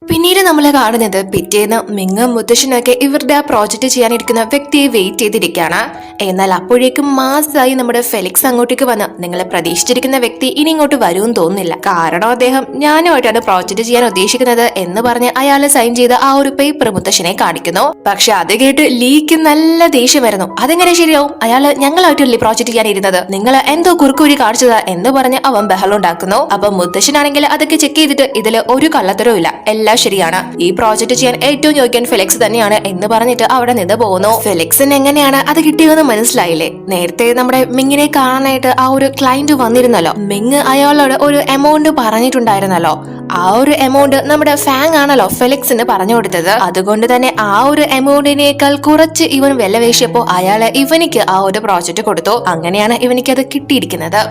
പിന്നീട് നമ്മൾ കാണുന്നത് പിറ്റേന്ന് മിങ്ങും മുത്തശ്ശനൊക്കെ ഇവരുടെ ആ പ്രോജക്റ്റ് ചെയ്യാനിരിക്കുന്ന വ്യക്തിയെ വെയിറ്റ് ചെയ്തിരിക്കുകയാണ്. എന്നാൽ അപ്പോഴേക്കും മാസമായി നമ്മുടെ ഫെലിക്സ് അങ്ങോട്ടേക്ക് വന്ന് നിങ്ങളെ പ്രതീക്ഷിച്ചിരിക്കുന്ന വ്യക്തി ഇനി ഇങ്ങോട്ട് വരുമെന്ന് തോന്നുന്നില്ല, കാരണം അദ്ദേഹം ഞാനുമായിട്ടാണ് പ്രോജക്റ്റ് ചെയ്യാൻ ഉദ്ദേശിക്കുന്നത് എന്ന് പറഞ്ഞ് അയാൾ സൈൻ ചെയ്ത ആ ഒരു പേപ്പർ മുത്തശ്ശനെ കാണിക്കുന്നു. പക്ഷെ അത് കേട്ട് ലീക്ക് നല്ല ദേഷ്യം വരുന്നു. അതെങ്ങനെ ശരിയാവും, അയാൾ ഞങ്ങളായിട്ടല്ലേ പ്രോജക്റ്റ് ചെയ്യാൻ ഇരുന്നത്, നിങ്ങൾ എന്തോ കുറുക്കുവഴി കാണിച്ചതാ എന്ന് പറഞ്ഞ് അവൻ ബഹളം ഉണ്ടാക്കുന്നു. അപ്പൊ മുത്തശ്ശനാണെങ്കിൽ അതൊക്കെ ചെക്ക് ചെയ്തിട്ട് ഇതിൽ ഒരു കള്ളത്തരവും ഇല്ല, എല്ലാം ശരിയാണ്, ഈ പ്രോജക്റ്റ് ചെയ്യാൻ ഏറ്റവും യോഗ്യൻ ഫെലിക്സ് തന്നെയാണ് എന്ന് പറഞ്ഞിട്ട് അവിടെ നിന്ന് പോകുന്നു. ഫെലിക്സിന് എങ്ങനെയാണ് അത് കിട്ടിയതെന്ന് മനസ്സിലായില്ലേ? നേരത്തെ നമ്മുടെ മിങ്ങിനെ കാണാനായിട്ട് ആ ഒരു ക്ലയന്റ് വന്നിരുന്നല്ലോ, മിങ് അയാളോട് ഒരു എമൗണ്ട് പറഞ്ഞിട്ടുണ്ടായിരുന്നല്ലോ. ആ ഒരു എമൗണ്ട് നമ്മുടെ ഫാങ് ആണല്ലോ ഫെലിക്സിന് പറഞ്ഞു കൊടുത്തത്. അതുകൊണ്ട് തന്നെ ആ ഒരു എമൗണ്ടിനേക്കാൾ കുറച്ച് ഇവൻ വില വേശിയപ്പോ അയാളെ ഇവനിക്ക് ആ ഒരു പ്രോജക്റ്റ് കൊടുത്തു. അങ്ങനെയാണ് ഇവനിക്ക് അത് കിട്ടിയിരിക്കുന്നത്.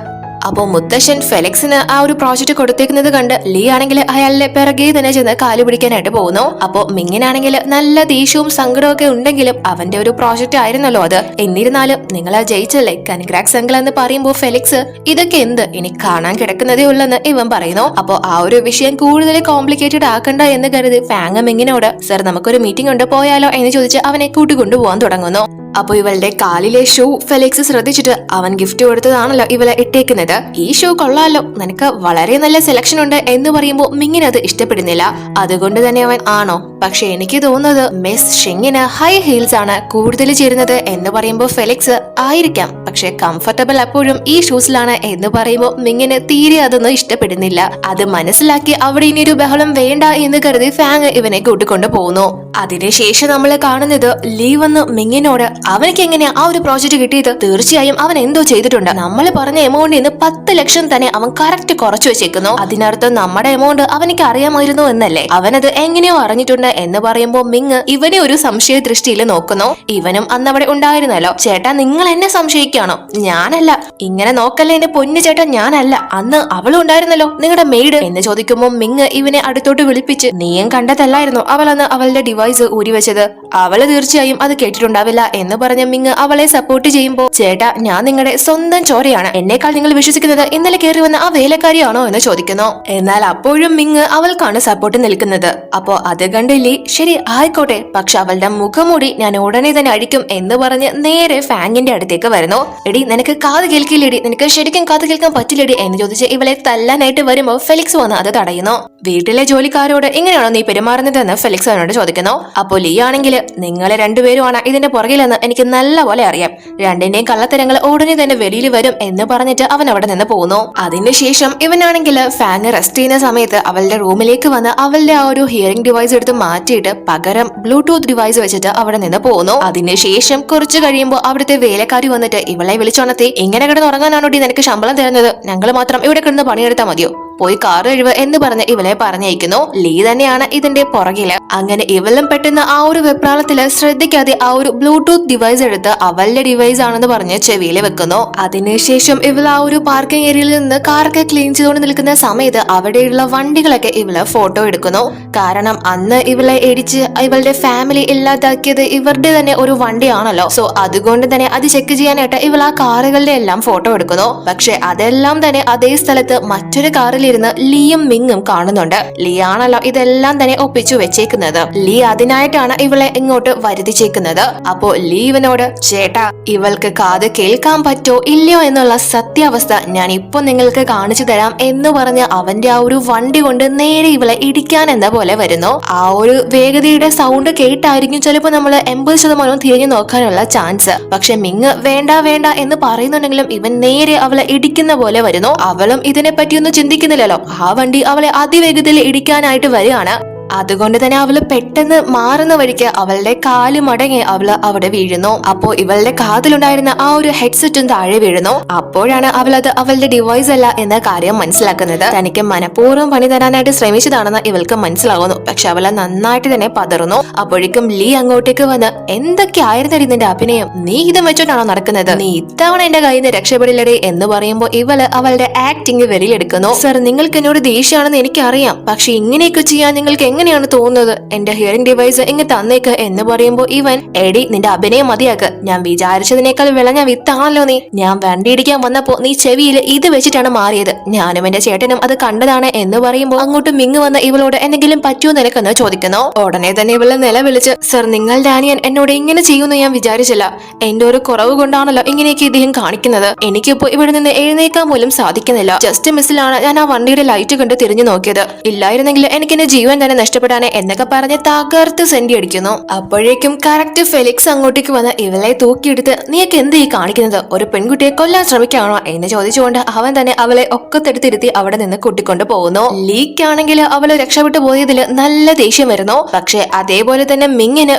അപ്പോ മുത്തശ്ശൻ ഫെലിക്സിന് ആ ഒരു പ്രോജക്റ്റ് കൊടുത്തേക്കുന്നത് കണ്ട് ലീ ആണെങ്കിൽ അയാളുടെ പിറകെ തന്നെ ചെന്ന് കാലു പിടിക്കാനായിട്ട് പോകുന്നു. അപ്പോ മിങ്ങിനാണെങ്കിൽ നല്ല ദേഷ്യവും സങ്കടവും ഒക്കെ ഉണ്ടെങ്കിലും അവന്റെ ഒരു പ്രോജക്റ്റ് ആയിരുന്നല്ലോ അത്. എന്നിരുന്നാലും നിങ്ങൾ ജയിച്ചല്ലേ, കൺഗ്രാറ്റ്സ് അങ്കിൾ എന്ന് പറയുമ്പോൾ ഫെലിക്സ് ഇതൊക്കെ എന്ത്, ഇനി കാണാൻ കിടക്കുന്നതേ ഉള്ളെന്ന് ഇവൻ പറയുന്നു. അപ്പോ ആ ഒരു വിഷയം കൂടുതൽ കോംപ്ലിക്കേറ്റഡ് ആക്കണ്ട എന്ന് കരുതി ഫാങ് മിങ്ങിനോട് സർ നമുക്കൊരു മീറ്റിംഗ് ഉണ്ട് പോയാലോ എന്ന് ചോദിച്ച് അവനെ കൂട്ടിക്കൊണ്ടുപോകാൻ തുടങ്ങുന്നു. അപ്പൊ ഇവളുടെ കാലിലെ ഷൂ ഫെലിക്സ് ശ്രദ്ധിച്ചിട്ട് അവൻ ഗിഫ്റ്റ് കൊടുത്തതാണല്ലോ ഇവളെ ഇട്ടേക്കുന്നത്. ഈ ഷൂ കൊള്ളാലോ, നിനക്ക് വളരെ നല്ല സെലക്ഷൻ ഉണ്ട് എന്ന് പറയുമ്പോൾ മിങ്ങിന് അത് ഇഷ്ടപ്പെടുന്നില്ല. അതുകൊണ്ട് തന്നെ അവൻ ആണോ, പക്ഷെ എനിക്ക് തോന്നുന്നത് മിസ് ഷിങ്ങിന് ഹൈ ഹീൽസ് ആണ് കൂടുതൽ ചേരുന്നത് എന്ന് പറയുമ്പോൾ ഫെലിക്സ് ആയിരിക്കാം, പക്ഷെ കംഫർട്ടബിൾ എപ്പോഴും ഈ ഷൂസിലാണ് എന്ന് പറയുമ്പോൾ മിങ്ങിന് തീരെ അതൊന്നും ഇഷ്ടപ്പെടുന്നില്ല. അത് മനസ്സിലാക്കി അവിടെ ഇനി ഒരു ബഹളം വേണ്ട എന്ന് കരുതി ഫാങ് ഇവനെ കൂട്ടിക്കൊണ്ടു പോകുന്നു. അതിനുശേഷം നമ്മൾ കാണുന്നത് ലീ വന്ന് മിങ്ങിനോട് അവനക്ക് എങ്ങനെയാ ആ ഒരു പ്രോജക്റ്റ് കിട്ടിയത്, തീർച്ചയായും അവൻ എന്തോ ചെയ്തിട്ടുണ്ട്, നമ്മൾ പറഞ്ഞ എമൗണ്ടിൽ നിന്ന് 10 ലക്ഷം തന്നെ അവൻ കറക്റ്റ് കുറച്ചു വെച്ചേക്കുന്നു, അതിനർത്ഥം നമ്മുടെ എമൗണ്ട് അവനക്ക് അറിയാമായിരുന്നു എന്നല്ലേ, അവനത് എങ്ങനെയോ അറിഞ്ഞിട്ടുണ്ട് എന്ന് പറയുമ്പോൾ മിങ് ഇവനെ ഒരു സംശയ ദൃഷ്ടിയിൽ നോക്കുന്നു. ഇവനും അന്ന് അവിടെ ഉണ്ടായിരുന്നല്ലോ. ചേട്ടാ നിങ്ങൾ എന്നെ സംശയിക്കുകയാണോ? ഞാനല്ല, ഇങ്ങനെ നോക്കല്ലേ എന്റെ പൊന്നു ചേട്ടാ, ഞാനല്ല, അന്ന് അവളും ഉണ്ടായിരുന്നല്ലോ നിങ്ങളുടെ മെയ്ഡ് എന്ന് ചോദിക്കുമ്പോൾ മിങ് ഇവനെ അടുത്തോട്ട് വിളിപ്പിച്ച് നീയും കണ്ടതല്ലായിരുന്നു അവൾ അന്ന് അവളുടെ ഡിവൈസ് ഊരിവെച്ചത്, അവള് തീർച്ചയായും അത് കേട്ടിട്ടുണ്ടാവില്ല എന്ന് പറഞ്ഞ മിങ് അവളെ സപ്പോർട്ട് ചെയ്യുമ്പോൾ ചേട്ടാ ഞാൻ നിങ്ങളുടെ സ്വന്തം ചോരയാണ്, എന്നേക്കാൾ നിങ്ങൾ വിശ്വസിക്കുന്നത് ഇന്നലെ കയറി വന്ന ആ വേലക്കാരിയാണോ എന്ന് ചോദിക്കുന്നു. എന്നാൽ അപ്പോഴും മിങ് അവൾക്കാണ് സപ്പോർട്ട് നിൽക്കുന്നത്. അപ്പോ അത് കണ്ട് ലീ ശരി ആയിക്കോട്ടെ, പക്ഷെ അവളുടെ മുഖംമൂടി ഞാൻ ഉടനെ തന്നെ അഴിക്കും എന്ന് പറഞ്ഞ് നേരെ ഫാങ്ങിന്റെ അടുത്തേക്ക് വരുന്നു. എടി നിനക്ക് കാത് കേൾക്കില്ലേടി, നിനക്ക് ശരിക്കും കാത് കേൾക്കാൻ പറ്റില്ലടി എന്ന് ചോദിച്ച് ഇവളെ തല്ലാനായിട്ട് വരുമ്പോൾ ഫെലിക്സ് വന്ന് അത് തടയുന്നു. വീട്ടിലെ ജോലിക്കാരോട് എങ്ങനെയാണോ നീ പെരുമാറുന്നതെന്ന് ഫെലിക്സ് അവനോട് ചോദിക്കുന്നു. അപ്പോ ലീ ആണെങ്കിൽ നിങ്ങളെ രണ്ടുപേരുമാണ് ഇതിന്റെ പുറകിലെന്ന് എനിക്ക് നല്ല പോലെ അറിയാം, രണ്ടിന്റെയും കള്ളത്തരങ്ങൾ ഉടനെ തന്നെ വെളിയിൽ വരും എന്ന് പറഞ്ഞിട്ട് അവൻ അവിടെ നിന്ന് പോകുന്നു. അതിനുശേഷം ഇവനാണെങ്കിൽ ഫാങ് റെസ്റ്റ് ചെയ്യുന്ന സമയത്ത് അവളുടെ റൂമിലേക്ക് വന്ന് അവളുടെ ആ ഒരു ഹിയറിംഗ് ഡിവൈസ് എടുത്ത് മാറ്റിയിട്ട് പകരം ബ്ലൂടൂത്ത് ഡിവൈസ് വെച്ചിട്ട് അവിടെ നിന്ന് പോകുന്നു. അതിനുശേഷം കുറച്ച് കഴിയുമ്പോൾ അവിടുത്തെ വേലക്കാരി വന്നിട്ട് ഇവളെ വിളിച്ചോണത്തി ഇങ്ങനെ കിടന്ന് ഉറങ്ങാനാണോ നിനക്ക് ശമ്പളം തരുന്നത്, ഞങ്ങൾ മാത്രം ഇവിടെ കിടന്ന് പണിയെടുത്താൽ മതിയോ, പോയി കാർ കഴിവ് എന്ന് പറഞ്ഞ് ഇവളെ പറഞ്ഞയക്കുന്നു. ലീ തന്നെയാണ് ഇതിന്റെ പുറകില്. അങ്ങനെ ഇവളും പെട്ടെന്ന് ആ ഒരു വെപ്രാളത്തില് ശ്രദ്ധിക്കാതെ ആ ഒരു ബ്ലൂടൂത്ത് ഡിവൈസ് എടുത്ത് അവളുടെ ഡിവൈസ് ആണെന്ന് പറഞ്ഞ് ചെവിയിൽ വെക്കുന്നു. അതിനുശേഷം ഇവൾ ആ ഒരു പാർക്കിംഗ് ഏരിയയിൽ നിന്ന് കാറൊക്കെ ക്ലീൻ ചെയ്തുകൊണ്ട് നിൽക്കുന്ന സമയത്ത് അവിടെയുള്ള വണ്ടികളൊക്കെ ഇവള് ഫോട്ടോ എടുക്കുന്നു. കാരണം അന്ന് ഇവളെ ഇടിച്ച് ഇവളുടെ ഫാമിലി ഇല്ലാതാക്കിയത് ഇവരുടെ തന്നെ ഒരു വണ്ടിയാണല്ലോ. സോ അതുകൊണ്ട് തന്നെ അത് ചെക്ക് ചെയ്യാനായിട്ട് ഇവൾ ആ കാറുകളുടെ എല്ലാം ഫോട്ടോ എടുക്കുന്നു. പക്ഷെ അതെല്ലാം തന്നെ അതേ സ്ഥലത്ത് മറ്റൊരു കാറിൽ ലീയും മിങ്ങും കാണുന്നുണ്ട്. ലീ ആണല്ലോ ഇതെല്ലാം തന്നെ ഒപ്പിച്ചു വെച്ചേക്കുന്നത്. ലീ അതിനായിട്ടാണ് ഇവളെ ഇങ്ങോട്ട് വരുത്തിച്ചേക്കുന്നത്. അപ്പോ ലീവിനോട് ചേട്ടാ ഇവൾക്ക് കാത് കേൾക്കാൻ പറ്റോ ഇല്ലയോ എന്നുള്ള സത്യാവസ്ഥ ഞാൻ ഇപ്പൊ നിങ്ങൾക്ക് കാണിച്ചു തരാം എന്ന് പറഞ്ഞ് അവന്റെ ആ ഒരു വണ്ടി കൊണ്ട് നേരെ ഇവളെ ഇടിക്കാൻ എന്ന പോലെ വരുന്നു. ആ ഒരു വേഗതയുടെ സൗണ്ട് കേട്ടായിരിക്കും ചിലപ്പോ നമ്മൾ 80% തിരിഞ്ഞു നോക്കാനുള്ള ചാൻസ്. പക്ഷെ മിങ് വേണ്ട വേണ്ട എന്ന് പറയുന്നുണ്ടെങ്കിലും ഇവൻ നേരെ അവളെ ഇടിക്കുന്ന പോലെ വരുന്നു. അവളും ഇതിനെ പറ്റിയൊന്നും ചിന്തിക്കുന്നില്ല. ആ വണ്ടി അവളെ അതിവേഗത്തിൽ ഇടിക്കാനായിട്ട് വരികയാണ്. അതുകൊണ്ട് തന്നെ അവള് പെട്ടെന്ന് മാറുന്ന വഴിക്ക് അവളുടെ കാല് മടങ്ങി അവള് അവിടെ വീഴുന്നു. അപ്പോ ഇവളുടെ കാതിലുണ്ടായിരുന്ന ആ ഒരു ഹെഡ്സെറ്റും താഴെ വീഴുന്നു. അപ്പോഴാണ് അവളത് അവളുടെ ഡിവൈസ് അല്ല എന്ന കാര്യം മനസ്സിലാക്കുന്നത്. തനിക്ക് മനഃപൂർവ്വം പണി തരാനായിട്ട് ശ്രമിച്ചതാണെന്ന് ഇവൾക്ക് മനസ്സിലാവുന്നു. പക്ഷെ അവളെ നന്നായിട്ട് തന്നെ പതറുന്നു. അപ്പോഴേക്കും ലീ അങ്ങോട്ടേക്ക് വന്ന് എന്തൊക്കെ ആയിരുന്നടി നിന്റെ അഭിനയം, നീ ഇത് വെച്ചോട്ടാണോ നടക്കുന്നത്, നീ ഇത്തവണ എന്റെ കയ്യിൽ നിന്ന് രക്ഷപ്പെടില്ലടേ എന്ന് പറയുമ്പോൾ ഇവള് അവളുടെ ആക്ടിങ് വെളിയെടുക്കുന്നു. സർ നിങ്ങൾക്ക് എന്നോട് ദേഷ്യമാണെന്ന് എനിക്കറിയാം, പക്ഷെ ഇങ്ങനെയൊക്കെ ചെയ്യാൻ നിങ്ങൾക്ക് അങ്ങനെയാണ് തോന്നുന്നത്. എന്റെ ഹിയറിംഗ് ഡിവൈസ് ഇങ്ങ് തന്നേക്ക് എന്ന് പറയുമ്പോ ഇവൻ എടി നിന്റെ അഭിനയം മതിയാക്ക്. ഞാൻ വിചാരിച്ചതിനേക്കാൾ വിളഞ്ഞ വിത്താണല്ലോ നീ. ഞാൻ വണ്ടിയിടിക്കാൻ വന്നപ്പോ നീ ചെവിയിൽ ഇത് വെച്ചിട്ടാണ് മാറിയത്. ഞാനും എന്റെ ചേട്ടനും അത് കണ്ടതാണ് എന്ന് പറയുമ്പോൾ അങ്ങോട്ട് മിങ്ങ് വന്ന ഇവളോട് എന്തെങ്കിലും പറ്റുമോ നിനക്കെന്ന് ചോദിക്കുന്നു. ഉടനെ തന്നെ ഇവളെ നിലവിളിച്ച് സർ നിങ്ങളുടെ ആനിയൻ എന്നോട് ഇങ്ങനെ ചെയ്യുമെന്ന് ഞാൻ വിചാരിച്ചില്ല. എന്റെ ഒരു കുറവ് കൊണ്ടാണല്ലോ ഇങ്ങനെയൊക്കെ ഇദ്ദേഹം കാണിക്കുന്നത്. എനിക്കിപ്പോ ഇവിടെ നിന്ന് എഴുന്നേക്കാൻ പോലും സാധിക്കുന്നില്ല. ജസ്റ്റ് മിസ്സിലാണ് ഞാൻ ആ വണ്ടിയുടെ ലൈറ്റ് കണ്ട് തിരിഞ്ഞു നോക്കിയത്. ഇല്ലായിരുന്നെങ്കിൽ എനിക്ക് എന്റെ ജീവൻ തന്നെ നഷ്ടപ്പെടാനെ എന്നൊക്കെ പറഞ്ഞ് തകർത്ത് സെന്റി അടിക്കുന്നു. അപ്പോഴേക്കും കറക്റ്റ് ഫെലിക്സ് അങ്ങോട്ടേക്ക് വന്ന് ഇവളെ തൂക്കിയെടുത്ത് നീയൊക്കെ എന്ത് ഈ കാണിക്കുന്നത്? ഒരു പെൺകുട്ടിയെ കൊല്ലാൻ ശ്രമിക്കുകയാണോ എന്ന് ചോദിച്ചുകൊണ്ട് അവൻ തന്നെ അവളെ ഒക്കത്തെടുത്തിരുത്തി അവിടെ നിന്ന് കൂട്ടിക്കൊണ്ട് പോകുന്നു. ലീക്കാണെങ്കിൽ അവള് രക്ഷപ്പെട്ടു പോയതിൽ നല്ല ദേഷ്യം വരുന്നു. പക്ഷെ അതേപോലെ തന്നെ മിങ്ങിന്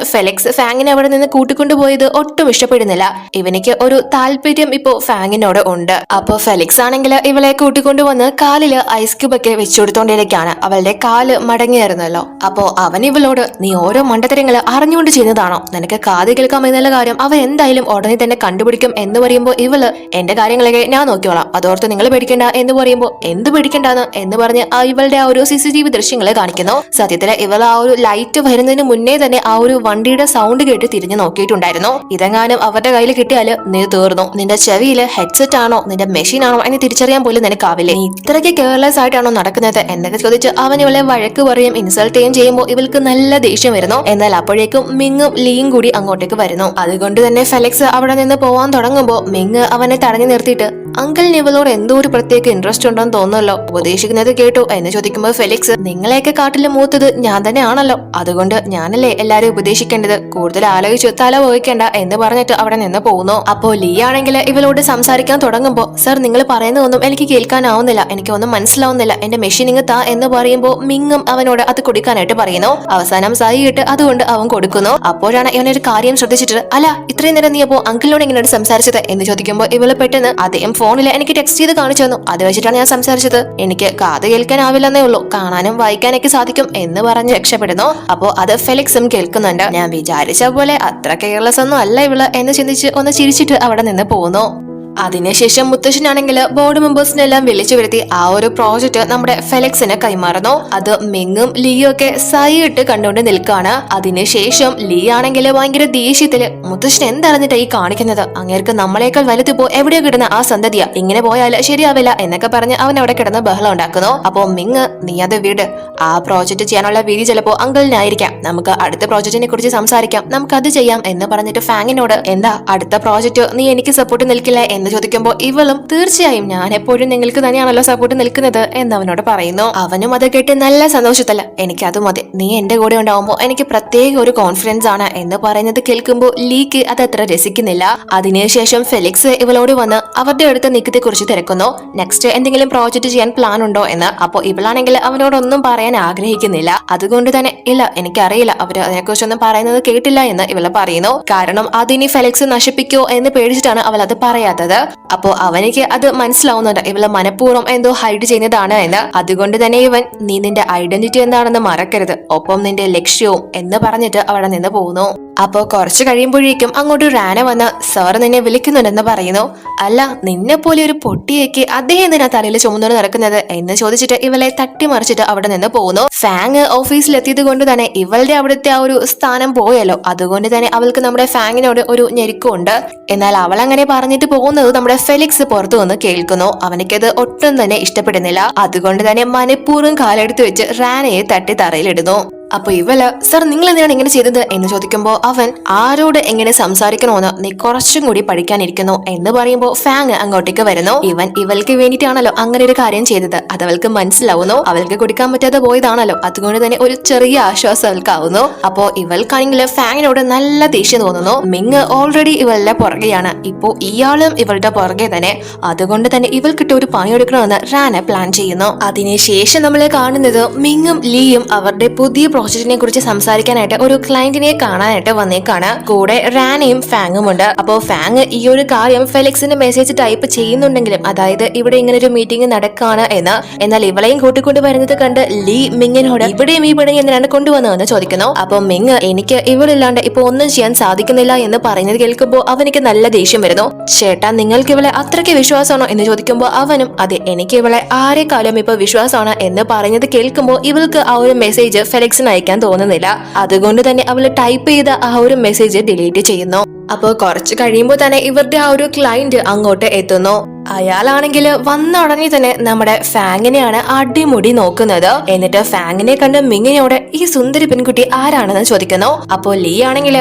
ഫാങ്ങിനെ അവിടെ നിന്ന് കൂട്ടിക്കൊണ്ടുപോയത് ഒട്ടും ഇഷ്ടപ്പെടുന്നില്ല. ഇവനിക്ക് ഒരു താല്പര്യം ഇപ്പോ ഫാങ്ങിനോട് ഉണ്ട്. അപ്പൊ ഫെലിക്സ് ആണെങ്കിൽ ഇവളെ കൂട്ടിക്കൊണ്ടുവന്ന് കാലില് ഐസ് ക്യൂബ് ഒക്കെ വെച്ചുകൊടുത്തോണ്ടിരിക്കാണ്. അവളുടെ കാല് മടങ്ങിയായിരുന്നല്ലോ. അപ്പോ അവൻ ഇവളോട് നീ ഓരോ മണ്ടത്തരങ്ങള് അറിഞ്ഞുകൊണ്ട് ചെയ്യുന്നതാണോ? നിനക്ക് കാത് കേൾക്കാം എന്നുള്ള കാര്യം അവൻ എന്തായാലും ഉടനെ തന്നെ കണ്ടുപിടിക്കും എന്ന് പറയുമ്പോ ഇവള് എന്റെ കാര്യങ്ങളൊക്കെ ഞാൻ നോക്കിയോളാം, അതോർത്ത് നിങ്ങൾ പേടിക്കണ്ട എന്ന് പറയുമ്പോ എന്ത് പേടിക്കണ്ടെന്ന് എന്ന് പറഞ്ഞ് ഇവളുടെ ആ ഒരു CCTV ദൃശ്യങ്ങളെ കാണിക്കുന്നു. സത്യത്തില് ഇവൾ ആ ഒരു ലൈറ്റ് വരുന്നതിന് മുന്നേ തന്നെ ആ ഒരു വണ്ടിയുടെ സൗണ്ട് കേട്ട് തിരിഞ്ഞു നോക്കിയിട്ടുണ്ടായിരുന്നു. ഇതെങ്ങാനും അവരുടെ കയ്യിൽ കിട്ടിയാല് നീ തീർന്നു. നിന്റെ ചെവിയില് ഹെഡ്സെറ്റ് ആണോ നിന്റെ മെഷീൻ ആണോ എന്ന് തിരിച്ചറിയാൻ പോലും നിനക്കാവില്ലേ? നീ ഇത്രയ്ക്ക് കെയർലെസ് ആയിട്ടാണോ നടക്കുന്നത് എന്നൊക്കെ ചോദിച്ച് അവൻ ഇവളെ വഴക്ക് പറയും ഇൻസൾട്ട് ചെയ്യും ചെയ്യുമ്പോൾ ഇവൾക്ക് നല്ല ദേഷ്യം വരുന്നു. എന്നാൽ അപ്പോഴേക്കും മിങ്ങും ലീയും കൂടി അങ്ങോട്ടേക്ക് വരുന്നു. അതുകൊണ്ട് തന്നെ ഫെലിക്സ് അവിടെ നിന്ന് പോവാൻ തുടങ്ങുമ്പോ മിങ് അവനെ തടഞ്ഞു നിർത്തിയിട്ട് അങ്കിളിന് ഇവളോട് എന്തോ ഒരു പ്രത്യേക ഇൻട്രസ്റ്റ് ഉണ്ടെന്ന് തോന്നുന്നല്ലോ, ഉപദേശിക്കുന്നത് കേട്ടു എന്ന് ചോദിക്കുമ്പോൾ ഫെലിക്സ് നിങ്ങളെയൊക്കെ കാട്ടിലും മൂത്തത് ഞാൻ തന്നെ ആണല്ലോ, അതുകൊണ്ട് ഞാനല്ലേ എല്ലാരും ഉപദേശിക്കേണ്ടത്, കൂടുതൽ ആലോചിച്ചു തല പോയിക്കേണ്ട എന്ന് പറഞ്ഞിട്ട് അവിടെ നിന്ന് പോകുന്നു. അപ്പോ ലീ ആണെങ്കിൽ ഇവളോട് സംസാരിക്കാൻ തുടങ്ങുമ്പോ സർ നിങ്ങൾ പറയുന്നതൊന്നും എനിക്ക് കേൾക്കാനാവുന്നില്ല, എനിക്കൊന്നും മനസ്സിലാവുന്നില്ല, എന്റെ മെഷീനിങ് താ എന്ന് പറയുമ്പോ മിങ്ങും അവനോട് അത് കൊടുക്കാനായിട്ട് പറയുന്നു. അവസാനം സഹിയിട്ട് അതുകൊണ്ട് അവൻ കൊടുക്കുന്നു. അപ്പോഴാണ് ഇവനൊരു കാര്യം ശ്രദ്ധിച്ചിട്ട് അല്ല ഇത്രയും നേരം നീ അപ്പോ അങ്കിളിനോട് എങ്ങനെയാണ് സംസാരിച്ചത് എന്ന് ചോദിക്കുമ്പോൾ ഇവള് പെട്ടെന്ന് അദ്ദേഹം ഫോണിൽ എനിക്ക് ടെക്സ്റ്റ് ചെയ്ത് കാണിച്ചു തന്നു, അത് വെച്ചിട്ടാണ് ഞാൻ സംസാരിച്ചത്, എനിക്ക് കാത് കേൾക്കാനാവില്ലെന്നേ ഉള്ളൂ, കാണാനും വായിക്കാനൊക്കെ സാധിക്കും എന്ന് പറഞ്ഞ് രക്ഷപ്പെടുന്നു. അപ്പോ അത് ഫെലിക്സും കേൾക്കുന്നുണ്ട്. ഞാൻ വിചാരിച്ച പോലെ അത്ര കെയർലെസ് ഒന്നും അല്ല ഇവള് എന്ന് ചിന്തിച്ച് ഒന്ന് ചിരിച്ചിട്ട് അവിടെ നിന്ന് പോകുന്നു. അതിനുശേഷം മുത്തശ്ശനാണെങ്കിൽ ബോർഡ് മെമ്പേഴ്സിനെല്ലാം വിളിച്ചു വരുത്തി ആ ഒരു പ്രോജക്റ്റ് നമ്മുടെ ഫെലിക്സിന് കൈമാറുന്നു. അത് മിങ്ങും ലീയും ഒക്കെ സൈയിട്ട് കണ്ടുകൊണ്ട് നിൽക്കാണ്. അതിനുശേഷം ലീ ആണെങ്കിൽ ഭയങ്കര ദേഷ്യത്തില് മുത്തശ്ശൻ എന്തറിഞ്ഞിട്ടാ ഈ കാണിക്കുന്നത്, അങ്ങേർക്ക് നമ്മളെക്കാൾ വലുതിപ്പോ എവിടെയോ കിടന്ന ആ സന്തതിയാ, ഇങ്ങനെ പോയാൽ ശരിയാവില്ല എന്നൊക്കെ പറഞ്ഞ് അവൻ അവിടെ കിടന്ന് ബഹളം ഉണ്ടാക്കുന്നു. അപ്പോ മിങ് നീ അത് വിട്, ആ പ്രോജക്റ്റ് ചെയ്യാനുള്ള വിധി ചിലപ്പോ അങ്കിളിനായിരിക്കാം, നമുക്ക് അടുത്ത പ്രോജക്റ്റിനെ കുറിച്ച് സംസാരിക്കാം, നമുക്ക് അത് ചെയ്യാം എന്ന് പറഞ്ഞിട്ട് ഫാങ്ങിനോട് എന്താ അടുത്ത പ്രോജക്റ്റ് നീ എനിക്ക് സപ്പോർട്ട് നിൽക്കില്ല എന്ന് ചോദിക്കുമ്പോൾ ഇവളും തീർച്ചയായും ഞാൻ എപ്പോഴും നിങ്ങൾക്ക് തന്നെയാണല്ലോ സപ്പോർട്ട് നിൽക്കുന്നത് എന്ന് അവനോട് പറയുന്നു. അവനും അത് കേട്ട് നല്ല സന്തോഷത്തല്ല, എനിക്ക് അത് മതി, നീ എന്റെ കൂടെ ഉണ്ടാവുമ്പോ എനിക്ക് പ്രത്യേക ഒരു കോൺഫിഡൻസ് ആണ് എന്ന് പറയുന്നത് കേൾക്കുമ്പോൾ ലീക്ക് അത് അത്ര രസിക്കുന്നില്ല. അതിനുശേഷം ഫെലിക്സ് ഇവളോട് വന്ന് അവരുടെ അടുത്ത നീക്കത്തെ കുറിച്ച് തിരക്കുന്നു. നെക്സ്റ്റ് എന്തെങ്കിലും പ്രോജക്റ്റ് ചെയ്യാൻ പ്ലാൻ ഉണ്ടോ എന്ന്. അപ്പൊ ഇവളാണെങ്കിൽ അവനോടൊന്നും പറയാൻ ആഗ്രഹിക്കുന്നില്ല. അതുകൊണ്ട് തന്നെ ഇല്ല എനിക്കറിയില്ല, അവര് അതിനെക്കുറിച്ചൊന്നും പറയുന്നത് കേട്ടില്ല എന്ന് ഇവള് പറയുന്നു. കാരണം അതിനി ഫെലിക്സ് നശിപ്പിക്കോ എന്ന് പേടിച്ചിട്ടാണ് അവൾ അത് പറയാത്തത്. അപ്പോ അവനിക്ക് അത് മനസ്സിലാവുന്നുണ്ട് ഇവള് മനഃപൂർവ്വം എന്തോ ഹൈഡ് ചെയ്യുന്നതാണ് എന്ന്. അതുകൊണ്ട് തന്നെ ഇവൻ നീ നിന്റെ ഐഡന്റിറ്റി എന്താണെന്ന് മറക്കരുത്, ഒപ്പം നിന്റെ ലക്ഷ്യവും എന്ന് പറഞ്ഞിട്ട് അവിടെ നിന്ന് പോകുന്നു. അപ്പോ കുറച്ച് കഴിയുമ്പോഴേക്കും അങ്ങോട്ട് റാന വന്ന് സാർ നിന്നെ വിളിക്കുന്നുണ്ടെന്ന് പറയുന്നു. അല്ല നിന്നെ പോലെ ഒരു പൊട്ടിയേക്ക് അദ്ദേഹം എന്തിനാ തലയിൽ ചുമന്നുകൊണ്ട് നടക്കുന്നത് എന്ന് ചോദിച്ചിട്ട് ഇവളെ തട്ടിമറിച്ചിട്ട് അവിടെ നിന്ന് പോകുന്നു. ഫാങ് ഓഫീസിലെത്തിയത് കൊണ്ട് തന്നെ ഇവളുടെ അവിടുത്തെ ആ ഒരു സ്ഥാനം പോയല്ലോ, അതുകൊണ്ട് തന്നെ അവൾക്ക് നമ്മുടെ ഫാങ്ങിനോട് ഒരു ഞെരുക്കമുണ്ട്. എന്നാൽ അവൾ അങ്ങനെ പറഞ്ഞിട്ട് പോകുന്നത് നമ്മുടെ ഫെലിക്സ് പുറത്തു വന്ന് കേൾക്കുന്നു. അവനക്കത് ഒട്ടും തന്നെ ഇഷ്ടപ്പെടുന്നില്ല. അതുകൊണ്ട് തന്നെ മനഃപൂർവ്വം കാലെടുത്ത് വെച്ച് റാനയെ തട്ടി തറയിലിടുന്നു. അപ്പൊ ഇവള് സർ നിങ്ങൾ എന്തിനാണ് ഇങ്ങനെ ചെയ്തത് എന്ന് ചോദിക്കുമ്പോൾ അവൻ ആരോട് എങ്ങനെ സംസാരിക്കണോന്ന് നീ കുറച്ചും കൂടി പഠിക്കാനിരിക്കുന്നു എന്ന് പറയുമ്പോൾ ഫാങ് അങ്ങോട്ടേക്ക് വരുന്നു. ഇവൻ ഇവൾക്ക് വേണ്ടിയിട്ടാണല്ലോ അങ്ങനെ ഒരു കാര്യം ചെയ്തത്, അത് അവൾക്ക് മനസ്സിലാവുന്നു. അവൾക്ക് കൊടുക്കാൻ പറ്റാതെ പോയതാണല്ലോ, അതുകൊണ്ട് തന്നെ ഒരു ചെറിയ ആശ്വാസം അവൾക്കാവുന്നു. അപ്പോ ഇവൾക്കാണെങ്കിൽ ഫാങ്ങിനോട് നല്ല ദേഷ്യം തോന്നുന്നു. മിങ് ഓൾറെഡി ഇവളുടെ പുറകെയാണ്, ഇപ്പോ ഇയാളും ഇവളുടെ പുറകെ തന്നെ, അതുകൊണ്ട് തന്നെ ഇവൾക്കിട്ട് ഒരു പണിയെടുക്കണമെന്ന് റാന പ്ലാൻ ചെയ്യുന്നു. അതിനുശേഷം നമ്മൾ കാണുന്നത് മിങ്ങും ലീയും അവരുടെ പുതിയ പ്രോജക്റ്റിനെ കുറിച്ച് സംസാരിക്കാനായിട്ട് ഒരു ക്ലയന്റിനെ കാണാനായിട്ട് വന്നേക്കാണ്. കൂടെ റാനയും ഫാങ്ങും ഉണ്ട്. അപ്പോ ഫാങ് ഈ ഒരു കാര്യം ഫെലിക്സിന്റെ മെസ്സേജ് ടൈപ്പ് ചെയ്യുന്നുണ്ടെങ്കിലും, അതായത് ഇവിടെ ഇങ്ങനെ ഒരു മീറ്റിംഗ് നടക്കാണ് എന്ന്, എന്നാൽ ഇവളെയും കൂട്ടിക്കൊണ്ട് വരുന്നത് കണ്ട് ലീ മിങ്ങിനോട് ഇവിടെയും ഈ പണി എന്തിനാണ് കൊണ്ടുവന്നതെന്ന് ചോദിക്കുന്നു. അപ്പൊ മിങ് എനിക്ക് ഇവളില്ലാണ്ട് ഇപ്പൊ ഒന്നും ചെയ്യാൻ സാധിക്കുന്നില്ല എന്ന് പറയുന്നത് കേൾക്കുമ്പോൾ അവനിക്ക് നല്ല ദേഷ്യം വരുന്നു. ചേട്ടാ നിങ്ങൾക്ക് ഇവളെ അത്രയ്ക്ക് വിശ്വാസമാണോ എന്ന് ചോദിക്കുമ്പോൾ അവനും അതെ എനിക്ക് ഇവളെ ആരെക്കാളും ഇപ്പൊ വിശ്വാസമാണ് എന്ന് പറയുന്നത് കേൾക്കുമ്പോൾ ഇവൾക്ക് ആ ഒരു മെസ്സേജ് ഫെലിക്സിന് അയക്കാൻ തോന്നുന്നില്ല. അതുകൊണ്ട് തന്നെ അവള് ടൈപ്പ് ചെയ്ത ആ ഒരു മെസ്സേജ് ഡിലീറ്റ് ചെയ്യുന്നു. അപ്പൊ കുറച്ച് കഴിയുമ്പോൾ തന്നെ ഇവരുടെ ആ ഒരു ക്ലയന്റ് അങ്ങോട്ട് എത്തുന്നു. അയാളാണെങ്കിൽ വന്ന ഉടനെ തന്നെ നമ്മുടെ ഫാങ്ങിനെയാണ് അടിമുടി നോക്കുന്നത്. എന്നിട്ട് ഫാങ്ങിനെ കണ്ട് മിങ്ങിനോട് ഈ സുന്ദരി പെൺകുട്ടി ആരാണെന്ന് ചോദിക്കുന്നു. അപ്പോ ലീ ആണെങ്കിൽ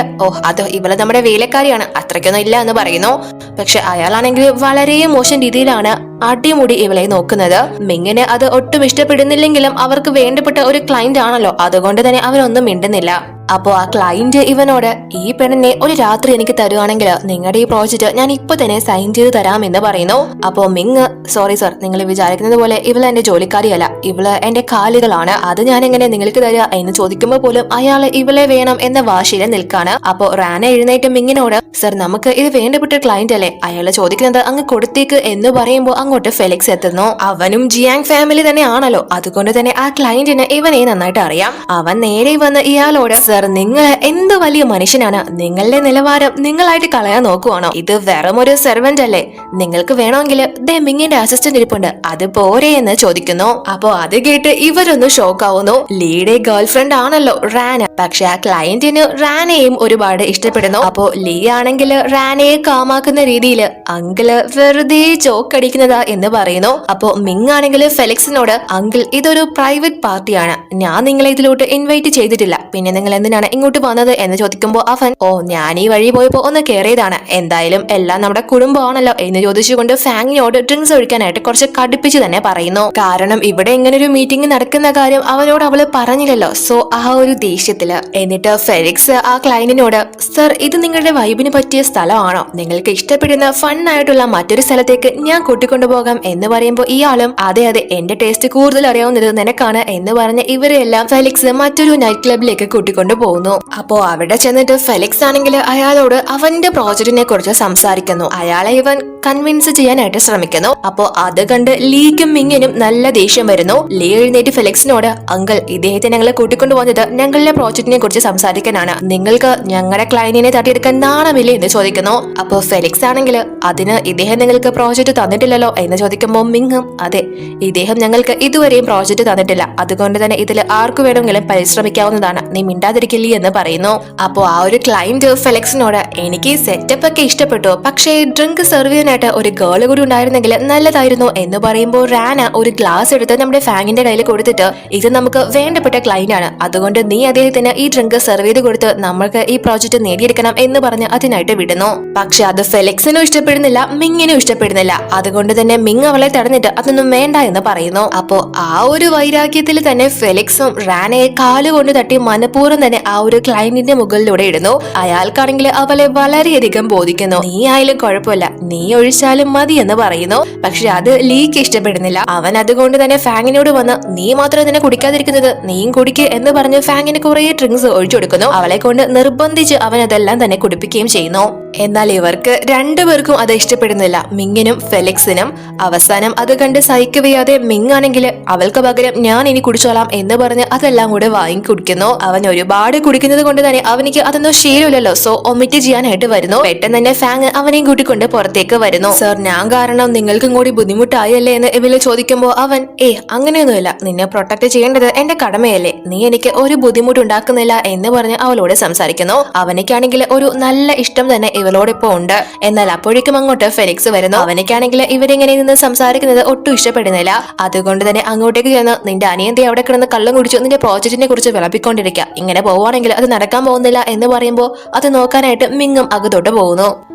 അത് ഇവള് നമ്മുടെ വേലക്കാരിയാണ്, അത്രയ്ക്കൊന്നും ഇല്ല എന്ന് പറയുന്നു. പക്ഷെ അയാളാണെങ്കിൽ വളരെ മോശം രീതിയിലാണ് അടിമുടി ഇവളെ നോക്കുന്നത്. മിങ്ങിന് അത് ഒട്ടും ഇഷ്ടപ്പെടുന്നില്ലെങ്കിലും അവർക്ക് വേണ്ടപ്പെട്ട ഒരു ക്ലയന്റ് ആണല്ലോ, അതുകൊണ്ട് തന്നെ അവരൊന്നും മിണ്ടുന്നില്ല. അപ്പോ ആ ക്ലയന്റ് ഇവനോട് ഈ പെണ്ണിനെ ഒരു രാത്രി എനിക്ക് തരുവാണെങ്കിൽ നിങ്ങളുടെ ഈ പ്രോജക്റ്റ് ഞാൻ ഇപ്പൊ തന്നെ സൈൻ ചെയ്ത് തരാം എന്ന് പറയുന്നു. അപ്പോ മിങ് സോറി സർ, നിങ്ങൾ വിചാരിക്കുന്നത് പോലെ ഇവള് എന്റെ ജോലിക്കാരിയല്ല, ഇവള് എന്റെ കാലുകളാണ്, അത് ഞാൻ എങ്ങനെ നിങ്ങൾക്ക് തരിക എന്ന് ചോദിക്കുമ്പോൾ പോലും അയാള് ഇവളെ വേണം എന്ന വാശിയിൽ നിൽക്കാണ്. അപ്പോ റാന എഴുന്നേറ്റ് മിങ്ങിനോട് സർ നമുക്ക് ഇത് വേണ്ടപ്പെട്ട ക്ലയന്റ് അല്ലേ, അയാള് ചോദിക്കുന്നത് അങ്ങ് കൊടുത്തേക്ക് എന്ന് പറയുമ്പോൾ അങ്ങോട്ട് ഫെലിക്സ് എത്തുന്നു. അവനും ജിയാങ് ഫാമിലി തന്നെ ആണല്ലോ, അതുകൊണ്ട് തന്നെ ആ ക്ലയന്റിന് ഇവനെ നന്നായിട്ട് അറിയാം. അവൻ നേരെ വന്ന് ഇയാളോട് സർ നിങ്ങൾ എന്ത് വലിയ മനുഷ്യനാണ്, നിങ്ങളുടെ നിലവാരം നിങ്ങളായിട്ട് കളയാൻ നോക്കുവാണോ, ഇത് വെറും ഒരു സെർവന്റ് അല്ലേ, നിങ്ങൾക്ക് വേണമെങ്കിൽ മിങ്ങിന്റെ അസിസ്റ്റന്റ് ഇരിപ്പുണ്ട് അത് പോരെ എന്ന് ചോദിക്കുന്നു. അപ്പോ അത് കേട്ട് ഇവരൊന്ന് ഷോക്ക് ആവുന്നു. ലീയുടെ ഗേൾഫ്രണ്ട് ആണല്ലോ റാന, പക്ഷെ ആ ക്ലയന്റിന് റാനയും ഒരുപാട് ഇഷ്ടപ്പെടുന്നു. അപ്പോ ലീ ആണെങ്കിൽ റാനയെ കാമാക്കുന്ന രീതിയിൽ അങ്കിള് വെറുതെ ചോക്കടിക്കുന്നതാ എന്ന് പറയുന്നു. അപ്പോ മിങ് ആണെങ്കിൽ ഫെലിക്സിനോട് അങ്കിൾ ഇതൊരു പ്രൈവറ്റ് പാർട്ടിയാണ്, ഞാൻ നിങ്ങളെ ഇതിലോട്ട് ഇൻവൈറ്റ് ചെയ്തിട്ടില്ല, പിന്നെ നിങ്ങൾ എന്തിനാണ് ഇങ്ങോട്ട് വന്നത് എന്ന് ചോദിക്കുമ്പോൾ അവൻ ഞാൻ ഈ വഴി പോയപ്പോ ഒന്ന് കയറിയതാണ്, എന്തായാലും എല്ലാം നമ്മുടെ കുടുംബമാണല്ലോ എന്ന് ചോദിച്ചുകൊണ്ട് ഫാങ്ങിനോട് ഡ്രിങ്ക്സ് ഒഴിക്കാനായിട്ട് കുറച്ച് കടുപ്പിച്ച് തന്നെ പറയുന്നു. കാരണം ഇവിടെ ഇങ്ങനെ ഒരു മീറ്റിംഗ് നടക്കുന്ന കാര്യം അവനോട് അവള് പറഞ്ഞില്ലല്ലോ, സോ ആ ഒരു ദേഷ്യത്തില്. എന്നിട്ട് ഫെലിക്സ് ആ ക്ലയന്റിനോട് സർ ഇത് നിങ്ങളുടെ വൈബിന് പറ്റിയ സ്ഥലമാണോ, നിങ്ങൾക്ക് ഇഷ്ടപ്പെടുന്ന ഫൺ ആയിട്ടുള്ള മറ്റൊരു സ്ഥലത്തേക്ക് ഞാൻ കൂട്ടിക്കൊണ്ടുപോകാം എന്ന് പറയുമ്പോൾ ഇയാളും അതെ അതെ എന്റെ ടേസ്റ്റ് കൂടുതൽ അറിയാവുന്നത് നിനക്കാണ് എന്ന് പറഞ്ഞ് ഇവരെല്ലാം ഫെലിക്സ് മറ്റൊരു നൈറ്റ് ക്ലബിലേക്ക് കൂട്ടിക്കൊണ്ടു പോകുന്നു. അപ്പോ അവിടെ ചെന്നിട്ട് ഫെലിക്സ് ആണെങ്കിൽ അയാളോട് അവന്റെ പ്രോജക്റ്റിനെ കുറിച്ച് സംസാരിക്കുന്നു. അയാളെ ഇവൻ കൺവിൻസ് ചെയ്യാനായിട്ട് ശ്രമിക്കുന്നു. അപ്പോ അത് കണ്ട് ലീക്കും മിങ്ങിനും നല്ല ദേഷ്യം വരുന്നു. ലീ എഴുന്നേറ്റ് ഫെലിക്സിനോട് അങ്കിൾ ഇദ്ദേഹത്തെ ഞങ്ങളെ കൂട്ടിക്കൊണ്ടു പോകുന്നത് ഞങ്ങളുടെ പ്രോജക്റ്റിനെ കുറിച്ച് സംസാരിക്കാനാണ്, നിങ്ങൾക്ക് ഞങ്ങളുടെ ക്ലയന്റിനെ തട്ടിയെടുക്കാൻ നാണമില്ലേ എന്ന് ചോദിക്കുന്നു. അപ്പോ ഫെലിക്സ് ആണെങ്കിൽ അതിന് ഇദ്ദേഹം നിങ്ങൾക്ക് പ്രോജക്റ്റ് തന്നിട്ടില്ലല്ലോ എന്ന് ചോദിക്കുമ്പോൾ മിങ്ങും അതെ ഇദ്ദേഹം ഞങ്ങൾക്ക് ഇതുവരെയും പ്രോജക്റ്റ് തന്നിട്ടില്ല, അതുകൊണ്ട് തന്നെ ഇതിൽ ആർക്കു വേണമെങ്കിലും പരിശ്രമിക്കാവുന്നതാണ്, നീ മിണ്ടാതിരിക്കില്ലേ എന്ന് പറയുന്നു. അപ്പോ ആ ഒരു ക്ലയന്റ് ഫെലിക്സിനോട് എനിക്ക് സെറ്റപ്പ് ഒക്കെ ഇഷ്ടപ്പെട്ടു, പക്ഷേ ഡ്രിങ്ക് സെർവ് ചെയ്യാനായിട്ട് ഒരു ഗേൾ കൂടി ഉണ്ടായിരുന്നെങ്കിൽ നല്ലതായിരുന്നു എന്ന് പറയുമ്പോൾ റാന ഒരു ഗ്ലാസ് എടുത്ത് നമ്മുടെ ഫാങ്ങിന്റെ കയ്യിൽ കൊടുത്തിട്ട് ഇത് നമുക്ക് വേണ്ടപ്പെട്ട ക്ലയന്റ് ആണ്, അതുകൊണ്ട് നീ അദ്ദേഹത്തിന് ഈ ഡ്രിങ്ക് സെർവ് ചെയ്ത് കൊടുത്ത് നമ്മൾക്ക് ഈ പ്രോജക്റ്റ് നേടിയെടുക്കണം എന്ന് പറഞ്ഞ് അതിനായിട്ട് വിടുന്നു. പക്ഷെ അത് ഫെലിക്സിനും ഇഷ്ടപ്പെടുന്നില്ല, മിങ്ങിനും ഇഷ്ടപ്പെടുന്നില്ല, അതുകൊണ്ട് തന്നെ മിങ് അവളെ തടഞ്ഞിട്ട് അതൊന്നും വേണ്ട എന്ന് പറയുന്നു. അപ്പോ ആ ഒരു വൈരാഗ്യത്തിൽ തന്നെ ഫെലിക്സും റാനയെ കാലുകൊണ്ട് തട്ടി മനഃപൂർവ്വം തന്നെ ആ ഒരു ക്ലയന്റിന്റെ മുകളിലൂടെ ഇടുന്നു. അയാൾക്കാണെങ്കിൽ അവളെ വളരെയധികം ബോധിക്കുന്നു. നീ ആയാലും കുഴപ്പമില്ല, നീ ഒഴിച്ചാലും മതി എന്ന് പറയുന്നു. പക്ഷെ അത് ലീക്ക് ഇഷ്ടപ്പെടുന്നില്ല. അവൻ അതുകൊണ്ട് തന്നെ ഫാങ്ങിനോട് വന്ന് നീ മാത്രം ഇതിനെ കുടിക്കാതിരിക്കുന്നത്, നീയും കുടിക്ക് എന്ന് പറഞ്ഞ് ഫാങ്ങിന് കുറെ ഡ്രിങ്ക്സ് ഒഴിച്ചു കൊടുക്കുന്നു. അവളെ കൊണ്ട് നിർബന്ധിച്ച് അവൻ അതെല്ലാം തന്നെ കുടിപ്പിക്കുകയും ചെയ്യുന്നു. എന്നാൽ ഇവർക്ക് രണ്ടുപേർക്കും അത് ഇഷ്ടപ്പെടുന്നില്ല, മിങ്ങിനും ഫെലിക്സിനും. അവസാനം അത് കണ്ട് സഹിക്കവയ്യാതെ മിങ് ആണെങ്കിൽ അവൾക്ക് പകരം ഞാൻ ഇനി കുടിച്ചോളാം എന്ന് പറഞ്ഞ് അതെല്ലാം കൂടെ വാങ്ങി കുടിക്കുന്നു. അവൻ ഒരുപാട് കുടിക്കുന്നത് കൊണ്ട് തന്നെ അവനിക്ക് അതൊന്നും ശീലമില്ലല്ലോ, സോ ഒമിറ്റ് ചെയ്യാനായിട്ട് വരുന്നു. പെട്ടെന്ന് തന്നെ ഫാങ് അവനെയും കൂട്ടിക്കൊണ്ട് പുറത്തേക്ക് വരുന്നു. സർ ഞാൻ കാരണം നിങ്ങൾക്കും കൂടി ബുദ്ധിമുട്ടായല്ലേ എന്ന് ഇവള് ചോദിക്കുമ്പോൾ അവൻ അങ്ങനെയൊന്നുമില്ല, നിന്നെ പ്രൊട്ടക്ട് ചെയ്യേണ്ടത് എന്റെ കടമയല്ലേ, നീ എനിക്ക് ഒരു ബുദ്ധിമുട്ടുണ്ടാക്കുന്നില്ല എന്ന് പറഞ്ഞ് അവളോട് സംസാരിക്കുന്നു. അവനിക്കാണെങ്കിൽ ഒരു നല്ല ഇഷ്ടം തന്നെ ഇവളോടിപ്പോ ഉണ്ട്. എന്നാൽ അപ്പോഴേക്കും അങ്ങോട്ട് ഫെലിക്സ് വരുന്നു. അവനിക്കാണെങ്കിൽ ഇവരിങ്ങനെ നിന്ന് സംസാരിക്കുന്നത് ഒട്ടും ഇഷ്ടപ്പെടുന്നില്ല. അതുകൊണ്ട് തന്നെ അങ്ങോട്ടേക്ക് ചെന്ന് നിന്റെ അനിയന്തി അവിടെ കിടന്ന് കള്ളം കുടിച്ചു നിന്റെ പ്രോജക്റ്റിനെ കുറിച്ച് വിളപ്പിക്കൊണ്ടിരിക്കുക, ഇങ്ങനെ പോവാണെങ്കിൽ അത് നടക്കാൻ പോകുന്നില്ല എന്ന് പറയുമ്പോൾ അത് നോക്കാനായിട്ട് മിങ്ങും അകത്തോട്ട് പോകുന്നു.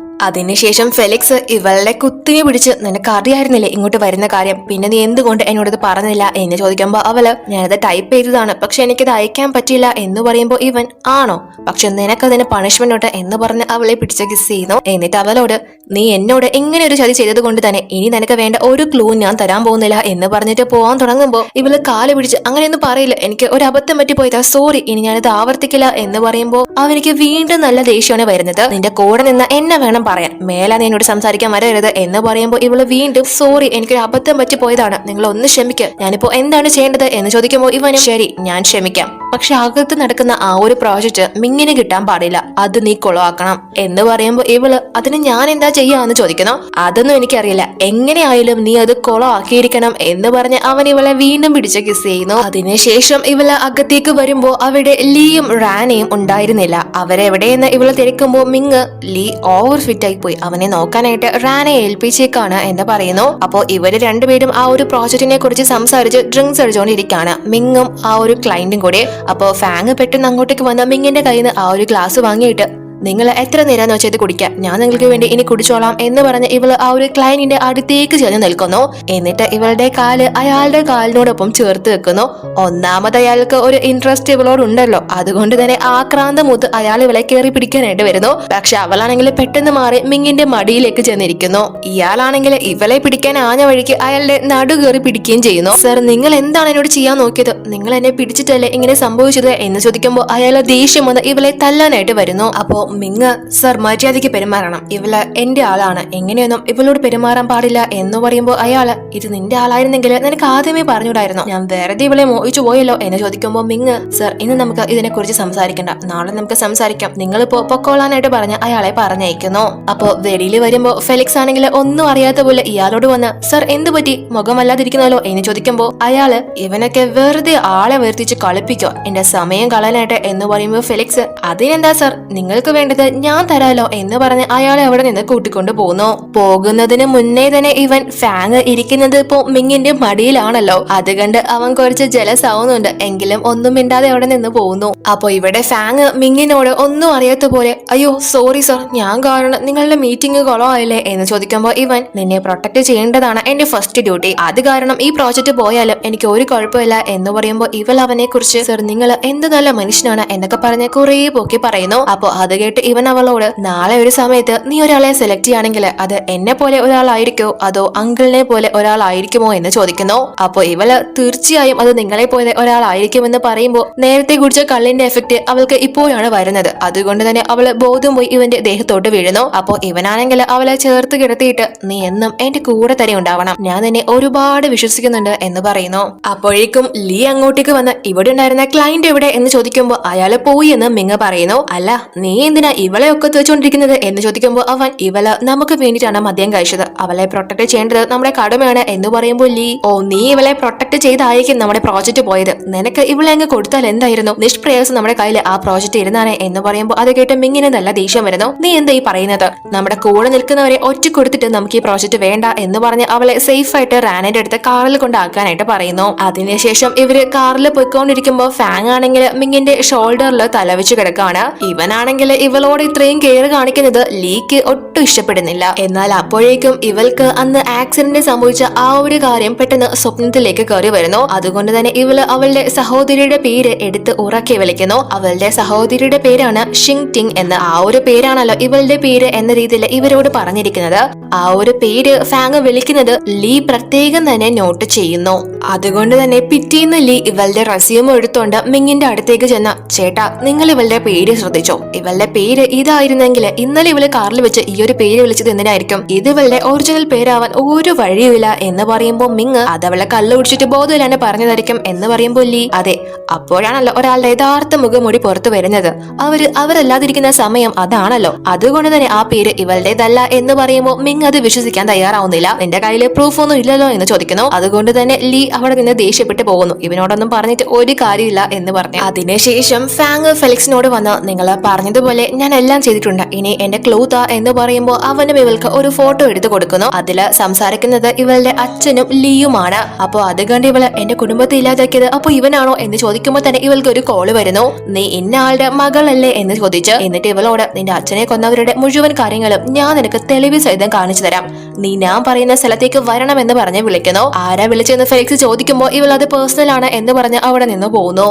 അതിനുശേഷം ഫെലിക്സ് ഇവളുടെ കുത്തിനെ പിടിച്ച് നിനക്ക് അറിയായിരുന്നില്ലേ ഇങ്ങോട്ട് വരുന്ന കാര്യം, പിന്നെ നീ എന്തുകൊണ്ട് എന്നോടത് പറഞ്ഞില്ല എന്ന് ചോദിക്കുമ്പോൾ അവള് ഞാനത് ടൈപ്പ് ചെയ്തതാണ്, പക്ഷെ എനിക്കത് അയക്കാൻ പറ്റില്ല എന്ന് പറയുമ്പോൾ ഇവൻ ആണോ, പക്ഷെ നിനക്കതിന് പണിഷ്മെന്റ് ഉണ്ട് എന്ന് പറഞ്ഞ് അവളെ പിടിച്ച് കിസ് ചെയ്യുന്നു. എന്നിട്ട് അവളോട് നീ എന്നോട് ഇങ്ങനെ ഒരു ചതി ചെയ്തത് കൊണ്ട് തന്നെ ഇനി നിനക്ക് വേണ്ട ഒരു ക്ലൂ ഞാൻ തരാൻ പോകുന്നില്ല എന്ന് പറഞ്ഞിട്ട് പോവാൻ തുടങ്ങുമ്പോൾ ഇവള് കാല് പിടിച്ച് അങ്ങനെയൊന്നും പറയില്ല, എനിക്ക് ഒരു അബദ്ധം പറ്റിപ്പോയതാ, സോറി, ഇനി ഞാനിത് ആവർത്തിക്കില്ല എന്ന് പറയുമ്പോൾ അവനിക്ക് വീണ്ടും നല്ല ദേഷ്യമാണ് വരുന്നത്. നിന്റെ കൂടെ നിന്ന് എന്നെ വേണം പറയാൻ, മേലെ നീ എന്നോട് സംസാരിക്കാൻ വരരുത് എന്ന് പറയുമ്പോൾ ഇവള് വീണ്ടും സോറി, എനിക്കൊരു അബദ്ധം പറ്റി പോയതാണ്, നിങ്ങൾ ഒന്ന് ക്ഷമിക്കുക, ഞാനിപ്പോ എന്താണ് ചെയ്യേണ്ടത് എന്ന് ചോദിക്കുമ്പോൾ ഇവനും ശരി ഞാൻ ക്ഷമിക്കാം. പക്ഷെ അകത്ത് നടക്കുന്ന ആ ഒരു പ്രോജക്റ്റ് മിങ്ങിന് കിട്ടാൻ പാടില്ല, അത് നീ കൊളവാക്കണം എന്ന് പറയുമ്പോ ഇവള് അതിന് ഞാൻ എന്താ ചെയ്യാന്ന് ചോദിക്കുന്നു. അതൊന്നും എനിക്കറിയില്ല, എങ്ങനെയായാലും നീ അത് കൊളവാക്കിയിരിക്കണം എന്ന് പറഞ്ഞ് അവൻ ഇവളെ വീണ്ടും പിടിച്ച് കിസ് ചെയ്യുന്നു. അതിനുശേഷം ഇവള് അകത്തേക്ക് വരുമ്പോ അവിടെ ലീയും റാനയും ഉണ്ടായിരുന്നില്ല. അവരെവിടെയെന്ന് ഇവള് തിരക്കുമ്പോ മിങ് ലീ ഓവർ ഫിറ്റ് ആയി പോയി, അവനെ നോക്കാനായിട്ട് റാനയെ ഏൽപ്പിച്ചേക്കാണ് എന്ന് പറയുന്നു. അപ്പോ ഇവര് രണ്ടുപേരും ആ ഒരു പ്രോജക്റ്റിനെ കുറിച്ച് സംസാരിച്ച് ഡ്രിങ്ക്സ് അടിച്ചുകൊണ്ടിരിക്കുകയാണ്, മിങ്ങും ആ ഒരു ക്ലയന്റും കൂടെ. അപ്പോ ഫാങ് പെട്ടെന്ന് അങ്ങോട്ടേക്ക് വന്ന മിങ്ങിന്റെ കയ്യിൽ നിന്ന് ആ ഒരു ഗ്ലാസ് വാങ്ങിയിട്ട് നിങ്ങൾ എത്ര നേരം വെച്ചത് കുടിക്കാം, ഞാൻ നിങ്ങൾക്ക് വേണ്ടി ഇനി കുടിച്ചോളാം എന്ന് പറഞ്ഞ് ഇവള് ആ ഒരു ക്ലയന്റിന്റെ അടുത്തേക്ക് ചെന്ന് നിൽക്കുന്നു. എന്നിട്ട് ഇവളുടെ കാല് അയാളുടെ കാലിനോടൊപ്പം ചേർത്ത് വെക്കുന്നു. ഒന്നാമത് അയാൾക്ക് ഒരു ഇൻട്രസ്റ്റ് ഇവളോടുണ്ടല്ലോ, അതുകൊണ്ട് തന്നെ ആക്രാന്തം മൂത്ത് അയാൾ ഇവളെ കയറി പിടിക്കാനായിട്ട് വരുന്നു. പക്ഷെ അവളാണെങ്കിൽ പെട്ടെന്ന് മാറി മിങ്ങിന്റെ മടിയിലേക്ക് ചെന്നിരിക്കുന്നു. ഇയാളാണെങ്കിൽ ഇവളെ പിടിക്കാൻ ആഞ്ഞ വഴിക്ക് അയാളുടെ നടു കയറി പിടിക്കുകയും ചെയ്യുന്നു. സർ, നിങ്ങൾ എന്താണ് എന്നോട് ചെയ്യാൻ നോക്കിയത്, നിങ്ങൾ എന്നെ പിടിച്ചിട്ടല്ലേ ഇങ്ങനെ സംഭവിച്ചത് എന്ന് ചോദിക്കുമ്പോൾ അയാൾ ദേഷ്യം വന്ന് ഇവളെ തല്ലാനായിട്ട് വരുന്നു. അപ്പോ മിങ്, സർ മര്യാദയ്ക്ക് പെരുമാറണം, ഇവള് എന്റെ ആളാണ്, എങ്ങനെയൊന്നും ഇവളോട് പെരുമാറാൻ പാടില്ല എന്ന് പറയുമ്പോൾ അയാള് ഇത് നിന്റെ ആളായിരുന്നെങ്കിൽ നിനക്ക് ആദ്യമേ പറഞ്ഞുകൂടായിരുന്നു, ഞാൻ വെറുതെ ഇവളെ മോഹിച്ചു പോയല്ലോ എന്ന് ചോദിക്കുമ്പോൾ മിങ്, സർ ഇന്ന് നമുക്ക് ഇതിനെ കുറിച്ച് സംസാരിക്കണ്ട, നാളെ നമുക്ക് സംസാരിക്കാം, നിങ്ങളിപ്പോ പൊക്കോളാനായിട്ട് പറഞ്ഞ് അയാളെ പറഞ്ഞയക്കുന്നു. അപ്പോ വെളിയിൽ വരുമ്പോ ഫെലിക്സ് ആണെങ്കിൽ ഒന്നും അറിയാത്ത പോലെ ഇയാളോട് വന്ന് സർ എന്ത് പറ്റി, മുഖമല്ലാതിരിക്കുന്നല്ലോ എന്ന് ചോദിക്കുമ്പോൾ അയാള് ഇവനൊക്കെ വെറുതെ ആളെ വേർതിച്ച് കളിപ്പിക്കോ, എന്റെ സമയം കളയാനായിട്ട് എന്ന് പറയുമ്പോൾ ഫെലിക്സ് അതിനെന്താ സർ, നിങ്ങൾക്ക് വേണ്ടത് ഞാൻ തരാലോ എന്ന് പറഞ്ഞ് അയാളെ അവിടെ നിന്ന് കൂട്ടിക്കൊണ്ടു പോകുന്നു. പോകുന്നതിന് മുന്നേ തന്നെ ഇവൻ ഫാങ് ഇരിക്കുന്നത് ഇപ്പോ മിങ്ങിന്റെ മടിയിലാണല്ലോ, അത് കണ്ട് അവൻ കുറച്ച് ജലസ് ആവുന്നുണ്ട്, എങ്കിലും ഒന്നും മിണ്ടാതെ അവിടെ നിന്ന് പോകുന്നു. അപ്പൊ ഇവിടെ ഫാങ് മിങ്ങിനോട് ഒന്നും അറിയാത്ത പോലെ അയ്യോ സോറി സർ, ഞാൻ കാരണം നിങ്ങളുടെ മീറ്റിംഗ് കൊളമായില്ലേ എന്ന് ചോദിക്കുമ്പോൾ ഇവൻ നിന്നെ പ്രൊട്ടക്ട് ചെയ്യേണ്ടതാണ് എന്റെ ഫസ്റ്റ് ഡ്യൂട്ടി, അത് കാരണം ഈ പ്രോജക്റ്റ് പോയാലും എനിക്ക് ഒരു കുഴപ്പമില്ല എന്ന് പറയുമ്പോൾ ഇവൾ അവനെ കുറിച്ച് സർ നിങ്ങൾ എന്ത് നല്ല മനുഷ്യനാണ് എന്നൊക്കെ പറഞ്ഞ് കുറേ പോക്കി പറയുന്നു. അപ്പൊ അത് കേട്ട് ഇവൻ അവളോട് നാളെ ഒരു സമയത്ത് നീ ഒരാളെ സെലക്ട് ചെയ്യുകയാണെങ്കിൽ അത് എന്നെ പോലെ ഒരാളായിരിക്കോ അതോ അങ്കിളിനെ പോലെ ഒരാളായിരിക്കുമോ എന്ന് ചോദിക്കുന്നു. അപ്പൊ ഇവള് തീർച്ചയായും അത് നിങ്ങളെ പോലെ ഒരാളായിരിക്കുമെന്ന് പറയുമ്പോൾ നേരത്തെ കുടിച്ച കള്ളിന്റെ എഫക്ട് അവൾക്ക് ഇപ്പോഴാണ് വരുന്നത്, അതുകൊണ്ട് തന്നെ അവള് ബോധം പോയി ഇവന്റെ ദേഹത്തോട്ട് വീഴുന്നു. അപ്പൊ ഇവനാണെങ്കിൽ അവളെ ചേർത്ത് കിടത്തിയിട്ട് നീ എന്നും എന്റെ കൂടെ തന്നെ ഉണ്ടാവണം, ഞാൻ നിന്നെ ഒരുപാട് വിശ്വസിക്കുന്നുണ്ട് എന്ന് പറയുന്നു. അപ്പോഴേക്കും ലീ അങ്ങോട്ടേക്ക് വന്ന് ഇവിടെ ഉണ്ടായിരുന്ന ക്ലയന്റ് എവിടെ എന്ന് ചോദിക്കുമ്പോൾ അയാള് പോയി എന്ന് മിങ് പറയുന്നു. അല്ല നീ എന്തിനാ ഇവളെ ഒക്കെ തേച്ചുകൊണ്ടിരിക്കുന്നത് എന്ന് ചോദിക്കുമ്പോൾ അവൻ ഇവള് നമുക്ക് വേണ്ടിയിട്ടാണ് മദ്യം കഴിച്ചത്, അവളെ പ്രൊട്ടക്ട് ചെയ്യേണ്ടത് നമ്മുടെ കടമയാണ് എന്ന് പറയുമ്പോൾ ലീ ഓ നീ ഇവളെ പ്രൊട്ടക്ട് ചെയ്തായിരിക്കും നമ്മുടെ പ്രോജക്റ്റ് പോയത്, നിനക്ക് ഇവളെ അങ്ങ് കൊടുത്താൽ എന്തായിരുന്നു, നിഷ്പ്രയാസം നമ്മുടെ കയ്യിൽ ആ പ്രോജക്റ്റ് ഇരുന്നാണ് എന്ന് പറയുമ്പോൾ അത് കേട്ട് മിങ്ങിന് നല്ല ദേഷ്യം വരുന്നു. നീ എന്താ ഈ പറയുന്നത്, നമ്മുടെ കൂടെ നിൽക്കുന്നവരെ ഒറ്റ കൊടുത്തിട്ട് നമുക്ക് ഈ പ്രോജക്റ്റ് വേണ്ട എന്ന് പറഞ്ഞ് അവളെ സേഫ് ആയിട്ട് റാനയുടെ അടുത്ത് കാറിൽ കൊണ്ടാക്കാനായിട്ട് പറയുന്നു. അതിനുശേഷം ഇവര് കാറിൽ പോയിക്കൊണ്ടിരിക്കുമ്പോൾ ഫാങ് ആണെങ്കിൽ മിങ്ങിന്റെ ഷോൾഡറിൽ തലവെച്ച് കിടക്കാണ്. ഇവനാണെങ്കിൽ ഇവളോട് ഇത്രയും കെയർ കാണിക്കുന്നത് ലീക്ക് ഒട്ടും ഇഷ്ടപ്പെടുന്നില്ല. എന്നാൽ അപ്പോഴേക്കും ഇവൾക്ക് അന്ന് ആക്സിഡന്റ് സംഭവിച്ച ആ ഒരു കാര്യം പെട്ടെന്ന് സ്വപ്നത്തിലേക്ക് കയറി വരുന്നു. അതുകൊണ്ട് തന്നെ ഇവള് അവളുടെ സഹോദരിയുടെ പേര് എടുത്ത് ഉറക്കെ വിളിക്കുന്നു. അവളുടെ സഹോദരിയുടെ പേരാണ് ഷിങ് ടിങ് എന്ന്. ആ ഒരു പേരാണല്ലോ ഇവളുടെ പേര് എന്ന രീതിയിൽ ഇവരോട് പറഞ്ഞിരിക്കുന്നത്. ആ ഒരു പേര് ഫാങ് വിളിക്കുന്നത് ലീ പ്രത്യേകം തന്നെ നോട്ട് ചെയ്യുന്നു. അതുകൊണ്ട് തന്നെ പിറ്റേന്ന് ലീ ഇവളുടെ റെസ്യൂം എടുത്തോണ്ട് മിങ്ങിന്റെ അടുത്തേക്ക് ചെന്ന ചേട്ടാ നിങ്ങൾ ഇവളുടെ പേര് ശ്രദ്ധിച്ചോ, ഇവളുടെ പേര് ഇതായിരുന്നെങ്കിൽ ഇന്നലെ ഇവള് കാറിൽ വെച്ച് ഈ ഒരു പേര് വിളിച്ചത് എന്തിനായിരിക്കും, ഇത് ഇവളുടെ ഒറിജിനൽ പേരാവാൻ ഒരു വഴിയുമില്ല എന്ന് പറയുമ്പോൾ മിങ് അതവളെ കല്ല് കുടിച്ചിട്ട് ബോധമില്ലാണ്ട് പറഞ്ഞതായിരിക്കും എന്ന് പറയുമ്പോൾ ലീ അതെ, അപ്പോഴാണല്ലോ ഒരാളുടെ യഥാർത്ഥ മുഖംമൂടി പുറത്തു വരുന്നത്, അവരല്ലാതിരിക്കുന്ന സമയം അതാണല്ലോ, അതുകൊണ്ട് തന്നെ ആ പേര് ഇവളുടേതല്ല എന്ന് പറയുമ്പോൾ മിങ് അത് വിശ്വസിക്കാൻ തയ്യാറാവുന്നില്ല. നിന്റെ കയ്യിൽ പ്രൂഫ് ഒന്നും ഇല്ലല്ലോ എന്ന് ചോദിക്കുന്നു. അതുകൊണ്ട് തന്നെ ലീ അവിടെ നിന്ന് ദേഷ്യപ്പെട്ട് പോകുന്നു. ഇവനോടൊന്നും പറഞ്ഞിട്ട് ഒരു കാര്യമില്ല എന്ന് പറഞ്ഞു. അതിനുശേഷം ഫാങ് ഫെലിക്സിനോട് വന്ന് നിങ്ങൾ പറഞ്ഞതുപോലെ ഞാൻ എല്ലാം ചെയ്തിട്ടുണ്ട്, ഇനി എന്റെ ക്ലൂത്താ എന്ന് പറയുമ്പോൾ അവനും ഇവൾക്ക് ഒരു ഫോട്ടോ എടുത്തു കൊടുക്കുന്നു. അതില് സംസാരിക്കുന്നത് ഇവളുടെ അച്ഛനും ലീയുമാണ്. അപ്പൊ അത് കണ്ട് ഇവള് എന്റെ കുടുംബത്തെ ഇല്ലാതാക്കിയത് അപ്പൊ ഇവനാണോ എന്ന് ചോദിക്കുമ്പോൾ തന്നെ ഇവൾക്ക് ഒരു കോള് വരുന്നു. നീ ഇന്ന ആളുടെ മകളല്ലേ എന്ന് ചോദിച്ച് എന്നിട്ട് ഇവളോട് നിന്റെ അച്ഛനെ കൊന്നവരുടെ മുഴുവൻ കാര്യങ്ങളും ഞാൻ നിനക്ക് തെളിവ് സഹിതം കാണിച്ചു തരാം, നീ ഞാൻ പറയുന്ന സ്ഥലത്തേക്ക് വരണമെന്ന് പറഞ്ഞ് വിളിക്കുന്നു. ആരാ വിളിച്ചെന്ന് ഫെലിക്സ് ചോദിക്കുമ്പോൾ ഇവൾ അത് പേഴ്സണൽ ആണ് എന്ന് പറഞ്ഞ് അവിടെ നിന്ന് പോകുന്നു.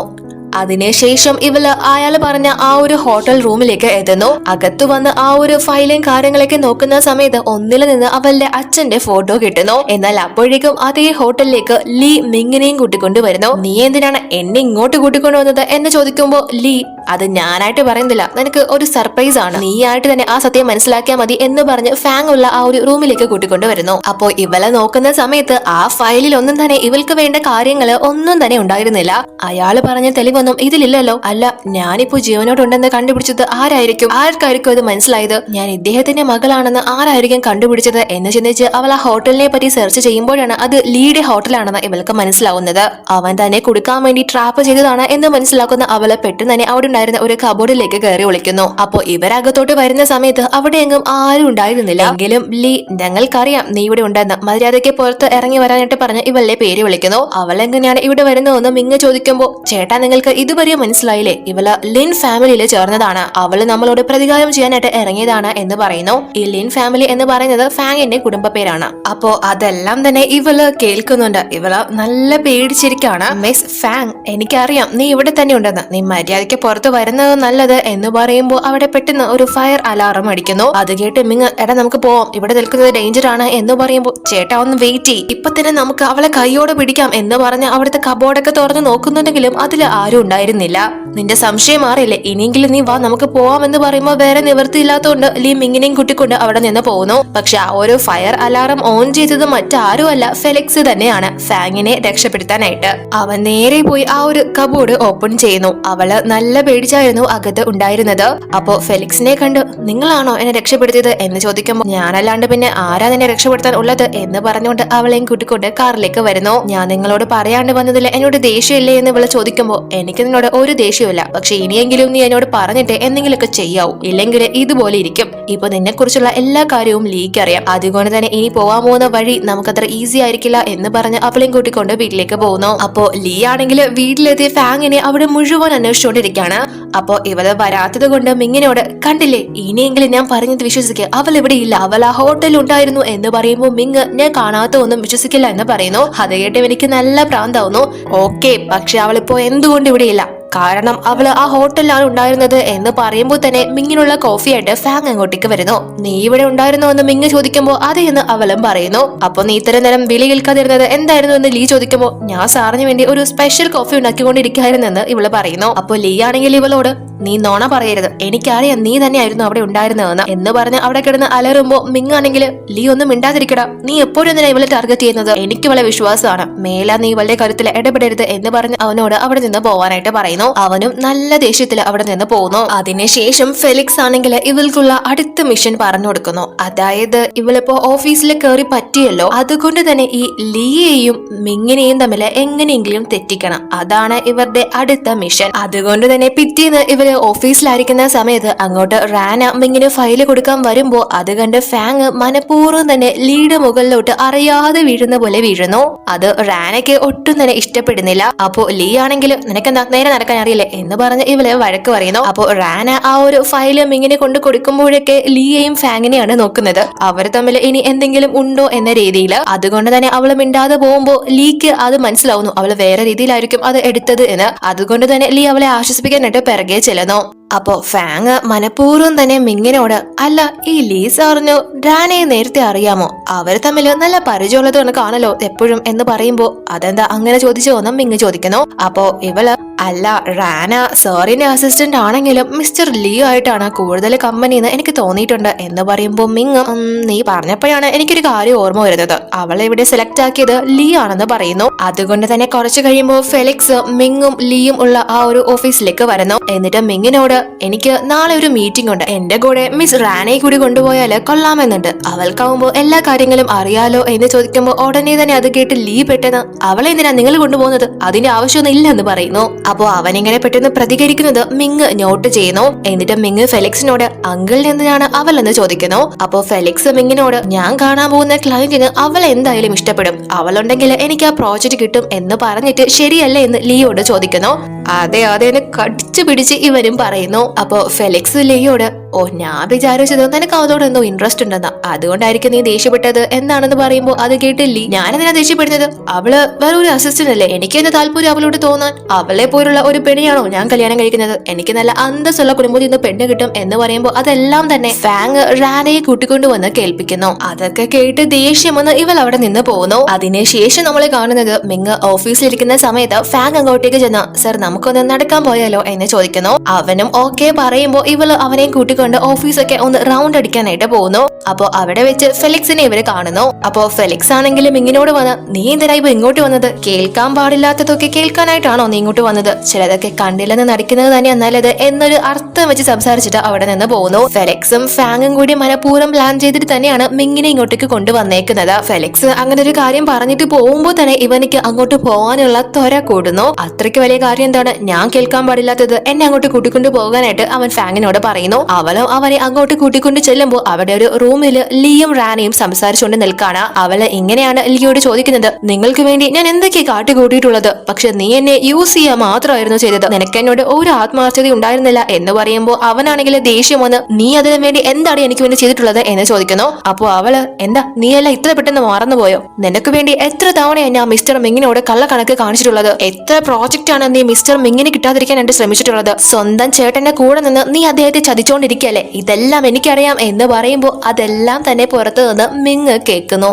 അതിനുശേഷം ഇവള് അയാള് പറഞ്ഞ ആ ഒരു ഹോട്ടൽ റൂമിലേക്ക് എത്തുന്നു. അകത്തു വന്ന് ആ ഒരു ഫയലും കാര്യങ്ങളൊക്കെ നോക്കുന്ന സമയത്ത് ഒന്നിൽ നിന്ന് അവളുടെ അച്ഛന്റെ ഫോട്ടോ കിട്ടുന്നു. എന്നാൽ അപ്പോഴേക്കും അതേ ഹോട്ടലിലേക്ക് ലീ മിങ്ങിനെയും കൂട്ടിക്കൊണ്ടുവരുന്നു. നീ എന്തിനാണ് എന്നെ ഇങ്ങോട്ട് കൂട്ടിക്കൊണ്ടുവന്നത് എന്ന് ചോദിക്കുമ്പോൾ ലീ അത് ഞാനായിട്ട് പറയുന്നില്ല, നിനക്ക് ഒരു സർപ്രൈസ് ആണ്, നീ ആയിട്ട് തന്നെ ആ സത്യം മനസ്സിലാക്കിയാൽ മതി എന്ന് പറഞ്ഞ് ഫാങ് ഉള്ള ആ ഒരു റൂമിലേക്ക് കൂട്ടിക്കൊണ്ട് വരുന്നു. അപ്പോ ഇവളെ നോക്കുന്ന സമയത്ത് ആ ഫയലിൽ ഒന്നും തന്നെ ഇവൾക്ക് വേണ്ട കാര്യങ്ങൾ ഒന്നും തന്നെ ഉണ്ടായിരുന്നില്ല. അയാള് പറഞ്ഞ തെളിവൊന്നും ഇതിലില്ലല്ലോ. അല്ല, ഞാനിപ്പോ ജീവനോടുണ്ടെന്ന് കണ്ടുപിടിച്ചത് ആരായിരിക്കും? ആർക്കായിരിക്കും ഇത് മനസ്സിലായത്? ഞാൻ ഇദ്ദേഹത്തിന്റെ മകളാണെന്ന് ആരായിരിക്കും കണ്ടുപിടിച്ചത് എന്ന് ചിന്തിച്ച് അവൾ ആ ഹോട്ടലിനെ പറ്റി സെർച്ച് ചെയ്യുമ്പോഴാണ് അത് ലീയുടെ ഹോട്ടലാണെന്ന് ഇവൾക്ക് മനസ്സിലാവുന്നത്. അവൻ തന്നെ കൊടുക്കാൻ വേണ്ടി ട്രാപ്പ് ചെയ്തതാണ് എന്ന് മനസ്സിലാക്കുന്ന അവള് പെട്ടെന്ന് തന്നെ അവിടെ ഉണ്ടായിരുന്ന ഒരു കബോർഡിലേക്ക് കയറി ഒളിക്കുന്നു. അപ്പോ ഇവരകത്തോട്ട് വരുന്ന സമയത്ത് അവിടെ എങ്ങും ആരും ഉണ്ടായിരുന്നില്ല. എങ്കിലും ലീ, ഞങ്ങൾക്കറിയാം നീ ഇവിടെ ഉണ്ടെന്ന്, മര്യാദയ്ക്ക് പുറത്ത് ഇറങ്ങി വരാനായിട്ട് പറഞ്ഞ് ഇവളുടെ പേര് വിളിക്കുന്നു. അവൾ എങ്ങനെയാണ് ഇവിടെ വരുന്നതെന്ന് മിങ് ചോദിക്കുമ്പോ, ചേട്ടാ നിങ്ങൾക്ക് ഇതുവരെ മനസ്സിലായില്ലേ, ഇവള് ലിൻ ഫാമിലിയിൽ ചേർന്നതാണ്, അവള് നമ്മളോട് പ്രതികാരം ചെയ്യാനായിട്ട് ഇറങ്ങിയതാണ് എന്ന് പറയുന്നു. ഈ ലിൻ ഫാമിലി എന്ന് പറയുന്നത് ഫാങ്ങിന്റെ കുടുംബ പേരാണ്. അപ്പോ അതെല്ലാം തന്നെ ഇവള് കേൾക്കുന്നുണ്ട്. ഇവള് നല്ല പേടിച്ചിരിക്കാണ്. മിസ് ഫാങ്, എനിക്കറിയാം നീ ഇവിടെ തന്നെ ഉണ്ടെന്ന്, നീ മര്യാദയ്ക്ക് പുറത്ത് വരുന്നത് നല്ലത് എന്ന് പറയുമ്പോൾ അവിടെ പെട്ടെന്ന് ഒരു ഫയർ അലാറം അടിക്കുന്നു. അത് കേട്ട് മിങ്, എടാ നമുക്ക് പോവാം, ഇവിടെ നിൽക്കുന്നത് ഡേഞ്ചർ ആണ് എന്ന് പറയുമ്പോൾ, ചേട്ടാ ഒന്ന് വെയിറ്റ് ചെയ്യ്, ഇപ്പൊ തന്നെ നമുക്ക് അവളെ കൈയോടെ പിടിക്കാം എന്ന് പറഞ്ഞ് അവിടുത്തെ കബോർഡൊക്കെ തുറന്ന് നോക്കുന്നുണ്ടെങ്കിലും അതിൽ ആരും ഉണ്ടായിരുന്നില്ല. നിന്റെ സംശയം മാറിയില്ലേ, ഇനിയെങ്കിലും നീ വാ നമുക്ക് പോവാം എന്ന് പറയുമ്പോൾ വേറെ നിവൃത്തിയില്ലാത്തതുകൊണ്ട് ലീ മിങ്ങിനെയും കുട്ടിക്കൊണ്ട് അവിടെ നിന്ന് പോകുന്നു. പക്ഷെ ആ ഒരു ഫയർ അലാറം ഓൺ ചെയ്തത് മറ്റാരുമല്ല, ഫെലിക്സ് തന്നെയാണ്, ഫാങ്ങിനെ രക്ഷപ്പെടുത്താനായിട്ട്. അവൻ നേരെ പോയി ആ ഒരു കബോർഡ് ഓപ്പൺ ചെയ്യുന്നു. അവള് നല്ല പേടിച്ചായിരുന്നു അകത്ത് ഉണ്ടായിരുന്നത്. അപ്പോ ഫെലിക്സിനെ കണ്ട്, നിങ്ങളാണോ എന്നെ രക്ഷപ്പെടുത്തിയത് എന്ന് ചോദിക്കുമ്പോൾ, ഞാനല്ലാണ്ട് പിന്നെ ആരാ നിന്നെ രക്ഷപ്പെടുത്താൻ ഉള്ളത് എന്ന് പറഞ്ഞുകൊണ്ട് അവളെയും കൂട്ടിക്കൊണ്ട് കാറിലേക്ക് വരുന്നു. ഞാൻ നിങ്ങളോട് പറയാണ്ട് വന്നതിൽ എന്നോട് ദേഷ്യമില്ലേ എന്ന് ഇവള് ചോദിക്കുമ്പോൾ, എനിക്ക് നിന്നോട് ഒരു ദേഷ്യമില്ല, പക്ഷെ ഇനിയെങ്കിലും നീ എന്നോട് പറഞ്ഞിട്ട് എന്തെങ്കിലുമൊക്കെ ചെയ്യാവൂ, ഇല്ലെങ്കിൽ ഇതുപോലെ ഇരിക്കും. ഇപ്പൊ നിന്നെ കുറിച്ചുള്ള എല്ലാ കാര്യവും ലീക്ക് അറിയാം, അതുകൊണ്ട് തന്നെ ഇനി പോവാൻ പോകുന്ന വഴി നമുക്കത്ര ഈസി ആയിരിക്കില്ല എന്ന് പറഞ്ഞ് അവളെയും കൂട്ടിക്കൊണ്ട് വീട്ടിലേക്ക് പോകുന്നു. അപ്പോ ലീ ആണെങ്കിൽ വീട്ടിലെത്തിയ ഫാങ്ങിനെ അവിടെ മുഴുവൻ അന്വേഷിച്ചുകൊണ്ടിരിക്കുകയാണ്. അപ്പോ ഇവള് വരാത്തത് കൊണ്ട് മിങ്ങിനോട്, കണ്ടില്ലേ, ഇനിയെങ്കിലും ഞാൻ പറഞ്ഞത് വിശ്വസിക്കുക, അവൾ ഇവിടെ ഇല്ല, അവൾ ആ ഹോട്ടലിൽ ഉണ്ടായിരുന്നു എന്ന് പറയുമ്പോൾ മിങ്, ഞാൻ കാണാത്ത ഒന്നും വിശ്വസിക്കില്ല എന്ന് പറയുന്നു. അത് കേട്ട് എനിക്ക് നല്ല ഭ്രാന്താവുന്നു. ഓക്കെ, പക്ഷെ അവളിപ്പോ എന്തുകൊണ്ട് ഇവിടെ ഇല്ല? കാരണം അവള് ആ ഹോട്ടലിലാണ് ഉണ്ടായിരുന്നത് എന്ന് പറയുമ്പോൾ തന്നെ മിങ്ങിനുള്ള കോഫിയായിട്ട് ഫാങ് അങ്ങോട്ടേക്ക് വരുന്നു. നീ ഇവിടെ ഉണ്ടായിരുന്നോ എന്ന് മിങ് ചോദിക്കുമ്പോൾ അതെ എന്ന് അവളും പറയുന്നു. അപ്പൊ നീ ഇത്തരം നേരം വിളി കേൾക്കാതിരുന്നത് എന്തായിരുന്നു എന്ന് ലീ ചോദിക്കുമ്പോൾ, ഞാൻ സാറിന് വേണ്ടി ഒരു സ്പെഷ്യൽ കോഫി ഉണ്ടാക്കിക്കൊണ്ടിരിക്കുകയായിരുന്നെന്ന് ഇവള് പറയുന്നു. അപ്പൊ ലീ ആണെങ്കിൽ ഇവളോട്, നീ നോണ പറയരുത്, എനിക്കറിയാം നീ തന്നെയായിരുന്നു അവിടെ ഉണ്ടായിരുന്നതെന്ന് എന്ന് പറഞ്ഞ് അവിടെ കിടന്ന് അലറുമ്പോ മിങ് ആണെങ്കിൽ, ലീ ഒന്നും മിണ്ടാതിരിക്കടാ, നീ എപ്പോഴും എന്തിനാ ഇവളെ ടാർഗറ്റ് ചെയ്യുന്നത്, എനിക്ക് വളരെ വിശ്വാസമാണ്, മേല നീ ഇവളുടെ കാര്യത്തിൽ ഇടപെടരുത് എന്ന് പറഞ്ഞ് അവനോട് അവിടെ നിന്ന് പോവാനായിട്ട് പറയുന്നു. അവനും നല്ല ദേഷ്യത്തിൽ അവിടെ നിന്ന് പോകുന്നു. അതിനുശേഷം ഫെലിക്സ് ആണെങ്കിൽ ഇവൾക്കുള്ള അടുത്ത മിഷൻ പറഞ്ഞു കൊടുക്കുന്നു. അതായത് ഇവളിപ്പോ ഓഫീസിൽ കയറി പറ്റിയല്ലോ, അതുകൊണ്ട് തന്നെ ഈ ലീയെയും മിങ്ങിനെയും തമ്മിൽ എങ്ങനെയെങ്കിലും തെറ്റിക്കണം, അതാണ് ഇവരുടെ അടുത്ത മിഷൻ. അതുകൊണ്ട് തന്നെ പിറ്റേന്ന് ഇവര് ഓഫീസിലായിരിക്കുന്ന സമയത്ത് അങ്ങോട്ട് റാന മിങ്ങിന് ഫയല് കൊടുക്കാൻ വരുമ്പോ അത് കണ്ട് ഫാങ് മനഃപൂർവ്വം തന്നെ ലീയുടെ മുകളിലോട്ട് അറിയാതെ വീഴുന്ന പോലെ വീഴുന്നു. അത് റാനയ്ക്ക് ഒട്ടും തന്നെ ഇഷ്ടപ്പെടുന്നില്ല. അപ്പോ ലീ ആണെങ്കിൽ, നിനക്കെന്താ നേരെ നടക്കാൻ അറിയില്ലേ എന്ന് പറഞ്ഞ് ഇവളെ വഴക്ക് പറയുന്നു. അപ്പോ റാന ആ ഒരു ഫയല് മിങ്ങിനെ കൊണ്ട് കൊടുക്കുമ്പോഴൊക്കെ ലീയെയും ഫാങ്ങിനെയാണ് നോക്കുന്നത്, അവർ തമ്മിൽ ഇനി എന്തെങ്കിലും ഉണ്ടോ എന്ന രീതിയിൽ. അതുകൊണ്ട് തന്നെ അവള് മിണ്ടാതെ പോകുമ്പോ ലീക്ക് അത് മനസ്സിലാവുന്നു, അവള് വേറെ രീതിയിലായിരിക്കും അത് എടുത്തത് എന്ന്. അതുകൊണ്ട് തന്നെ ലീ അവളെ ആശ്വസിപ്പിക്കാനായിട്ട് പിറകെ ചെല്ലുന്നു. അപ്പോ ഫാങ് മനഃപൂർവ്വം തന്നെ മിങ്ങിനോട്, അല്ല ഈ ലീ സാറിന് റാനയെ നേരത്തെ അറിയാമോ, അവർ തമ്മിൽ നല്ല പരിചയമുള്ളത് കാണല്ലോ എപ്പോഴും എന്ന് പറയുമ്പോ, അതെന്താ അങ്ങനെ ചോദിച്ചോന്നും മിങ് ചോദിക്കുന്നു. അപ്പോ ഇവള്, അല്ല റാന സാറിന്റെ അസിസ്റ്റന്റ് ആണെങ്കിലും മിസ്റ്റർ ലീ ആയിട്ടാണ് കൂടുതൽ കമ്പനിന്ന് എനിക്ക് തോന്നിയിട്ടുണ്ട് എന്ന് പറയുമ്പോൾ മിങ്, നീ പറഞ്ഞപ്പോഴാണ് എനിക്കൊരു കാര്യം ഓർമ്മ വരുന്നത്, അവളെ ഇവിടെ സെലക്ട് ആക്കിയത് ലീ ആണെന്ന് പറയുന്നു. അതുകൊണ്ട് തന്നെ കുറച്ചു കഴിയുമ്പോൾ ഫെലിക്സ് മിങ്ങും ലീയും ഉള്ള ആ ഒരു ഓഫീസിലേക്ക് വരുന്നു. എന്നിട്ട് മിങ്ങിനോട്, എനിക്ക് നാളെ ഒരു മീറ്റിംഗ് ഉണ്ട്, എന്റെ കൂടെ മിസ് റാനയെ കൂടി കൊണ്ടുപോയാല് കൊള്ളാമെന്നുണ്ട്, അവൾക്കാവുമ്പോ എല്ലാ കാര്യങ്ങളും അറിയാലോ എന്ന് ചോദിക്കുമ്പോൾ ഉടനെ തന്നെ അത് കേട്ട് ലീ പെട്ടെന്ന്, അവളെ എന്തിനാ നിങ്ങൾ കൊണ്ടുപോകുന്നത്, അതിന്റെ ആവശ്യമൊന്നും ഇല്ലെന്ന് പറയുന്നു. അപ്പോ അവനിങ്ങനെ പെട്ടെന്ന് പ്രതികരിക്കുന്നത് മിങ് നോട്ട് ചെയ്യുന്നു. എന്നിട്ട് മിങ് ഫെലിക്സിനോട്, അങ്കിളിന് എന്തിനാണ് അവൾ എന്ന് ചോദിക്കുന്നു. അപ്പോ ഫെലിക്സ് മിങ്ങിനോട്, ഞാൻ കാണാൻ പോകുന്ന ക്ലയന്റിന് അവൾ എന്തായാലും ഇഷ്ടപ്പെടും, അവളുണ്ടെങ്കിൽ എനിക്ക് ആ പ്രോജക്റ്റ് കിട്ടും എന്ന് പറഞ്ഞിട്ട് ശരിയല്ലേ എന്ന് ലീയോട് ചോദിക്കുന്നു. അതെ അതെ എന്ന് കടിച്ചു പിടിച്ച് ഇവനും പറയുന്നു. അപ്പോ ഫെലിക്സ് ലീയോട്, ഓ ഞാൻ വിചാരിച്ചത് നിനക്ക് അതോട് എന്തോ ഇൻട്രസ്റ്റ് ഉണ്ടെന്നാ, അതുകൊണ്ടായിരിക്കും നീ ദേഷ്യപ്പെട്ടത് എന്നാണെന്ന് പറയുമ്പോ അത് കേട്ടില്ലേ. ഞാനെന്തിനാ ദേഷ്യപ്പെടുന്നത്? അവള് വേറെ ഒരു അസിസ്റ്റന്റ് അല്ലേ, എനിക്ക് എന്റെ താല്പര്യം അവളോട് തോന്നാൻ. അവളെ പോലുള്ള ഒരു പെണ്ണിയാണോ ഞാൻ കല്യാണം കഴിക്കുന്നത്? എനിക്ക് നല്ല അന്തസ്സുള്ള കുടുംബത്തിൽ നിന്ന് പെണ്ണ് കിട്ടും എന്ന് പറയുമ്പോ അതെല്ലാം തന്നെ ഫാങ് റാനയെ കൂട്ടിക്കൊണ്ടുവന്ന് കേൾപ്പിക്കുന്നു. അതൊക്കെ കേട്ട് ദേഷ്യമെന്ന് ഇവൾ അവിടെ നിന്ന് പോകുന്നു. അതിനുശേഷം നമ്മളെ കാണുന്നത് മിങ് ഓഫീസിലിരിക്കുന്ന സമയത്ത് ഫാങ് അങ്ങോട്ടേക്ക് ചെന്ന് സർ നമുക്കൊന്ന് നടക്കാൻ പോയാലോ എന്ന് ചോദിക്കുന്നു. അവനും ഓക്കെ പറയുമ്പോ ഇവള് അവനെയും കൂട്ടിക്കൊണ്ട് ഓഫീസൊക്കെ ഒന്ന് റൗണ്ട് അടിക്കാനായിട്ട് പോകുന്നു. അപ്പോ അവിടെ വെച്ച് ഫെലിക്സിനെ ഇവര് കാണുന്നു. അപ്പോ ഫെലിക്സ് ആണെങ്കിലും മിങ്ങിനോട് വന്ന് നീ എന്തിനാ ഇപ്പൊ ഇങ്ങോട്ട് വന്നത്? കേൾക്കാൻ പാടില്ലാത്തതൊക്കെ കേൾക്കാനായിട്ടാണോ നീ ഇങ്ങോട്ട് വന്നത്? ചിലതൊക്കെ കണ്ടില്ലെന്ന് നടിക്കുന്നത് തന്നെയാ നല്ലത് എന്നൊരു അർത്ഥം വെച്ച് സംസാരിച്ചിട്ട് അവിടെ നിന്ന് പോകുന്നു. ഫെലിക്സും ഫാങ്ങും കൂടി മനഃപൂർവ്വം പ്ലാൻ ചെയ്തിട്ട് തന്നെയാണ് മിങ്ങിനെ ഇങ്ങോട്ടേക്ക് കൊണ്ടുവന്നേക്കുന്നത്. ഫെലിക്സ് അങ്ങനെ ഒരു കാര്യം പറഞ്ഞിട്ട് പോകുമ്പോ തന്നെ ഇവനിക്ക് അങ്ങോട്ട് പോകാനുള്ള ത്വര കൂടുന്നു. അത്രയ്ക്ക് വലിയ കാര്യം എന്താണ്? ഞാൻ കേൾക്കാൻ പാടില്ലാത്തത് എന്നെ അങ്ങോട്ട് കൂട്ടിക്കൊണ്ട് പോകാനായിട്ട് അവൻ ഫാങ്ങിനോട് പറയുന്നു. അവളും അവനെ അങ്ങോട്ട് കൂട്ടിക്കൊണ്ട് ചെല്ലുമ്പോൾ അവിടെ ഒരു റൂമിൽ ലിയും റാനയും സംസാരിച്ചുകൊണ്ട് നിൽക്കാണ്. അവള് ഇങ്ങനെയാണ് ലിയോട് ചോദിക്കുന്നത്, നിങ്ങൾക്ക് വേണ്ടി ഞാൻ എന്തൊക്കെ കാട്ടിക്കൂട്ടിയിട്ടുള്ളത്, പക്ഷെ നീ എന്നെ യൂസ് ചെയ്യാൻ മാത്രമായിരുന്നു ചെയ്തത്, നിനക്ക് എന്നോട് ഒരു ആത്മാർത്ഥത ഉണ്ടായിരുന്നില്ല എന്ന് പറയുമ്പോൾ അവനാണെങ്കിൽ ദേഷ്യം വന്ന് നീ അതിനു വേണ്ടി എന്താണ് എനിക്ക് വേണ്ടി ചെയ്തിട്ടുള്ളത് എന്ന് ചോദിക്കുന്നു. അപ്പോ അവള് എന്താ നീ എല്ലാം ഇത്ര പെട്ടെന്ന് മറന്നുപോയോ? നിനക്ക് വേണ്ടി എത്ര തവണയാണ് ഞാൻ മിസ്റ്റർ മിങ്ങിനോട് കള്ളക്കണക്ക് കാണിച്ചിട്ടുള്ളത്? എത്ര പ്രോജക്റ്റ് ആണ് നീ മിസ്റ്റർ മിങ്ങിന് കിട്ടാതിരിക്കാനായിട്ട് ശ്രമിച്ചിട്ടുള്ളത്? സ്വന്തം ചേട്ടന്റെ കൂടെ നിന്ന് നീ അദ്ദേഹത്തെ ചതിച്ചോണ്ടിരിക്കല്ലേ? ഇതെല്ലാം എനിക്കറിയാം എന്ന് പറയുമ്പോൾ അതെല്ലാം തന്നെ പുറത്തു നിന്ന് മിങ് കേൾക്കുന്നു.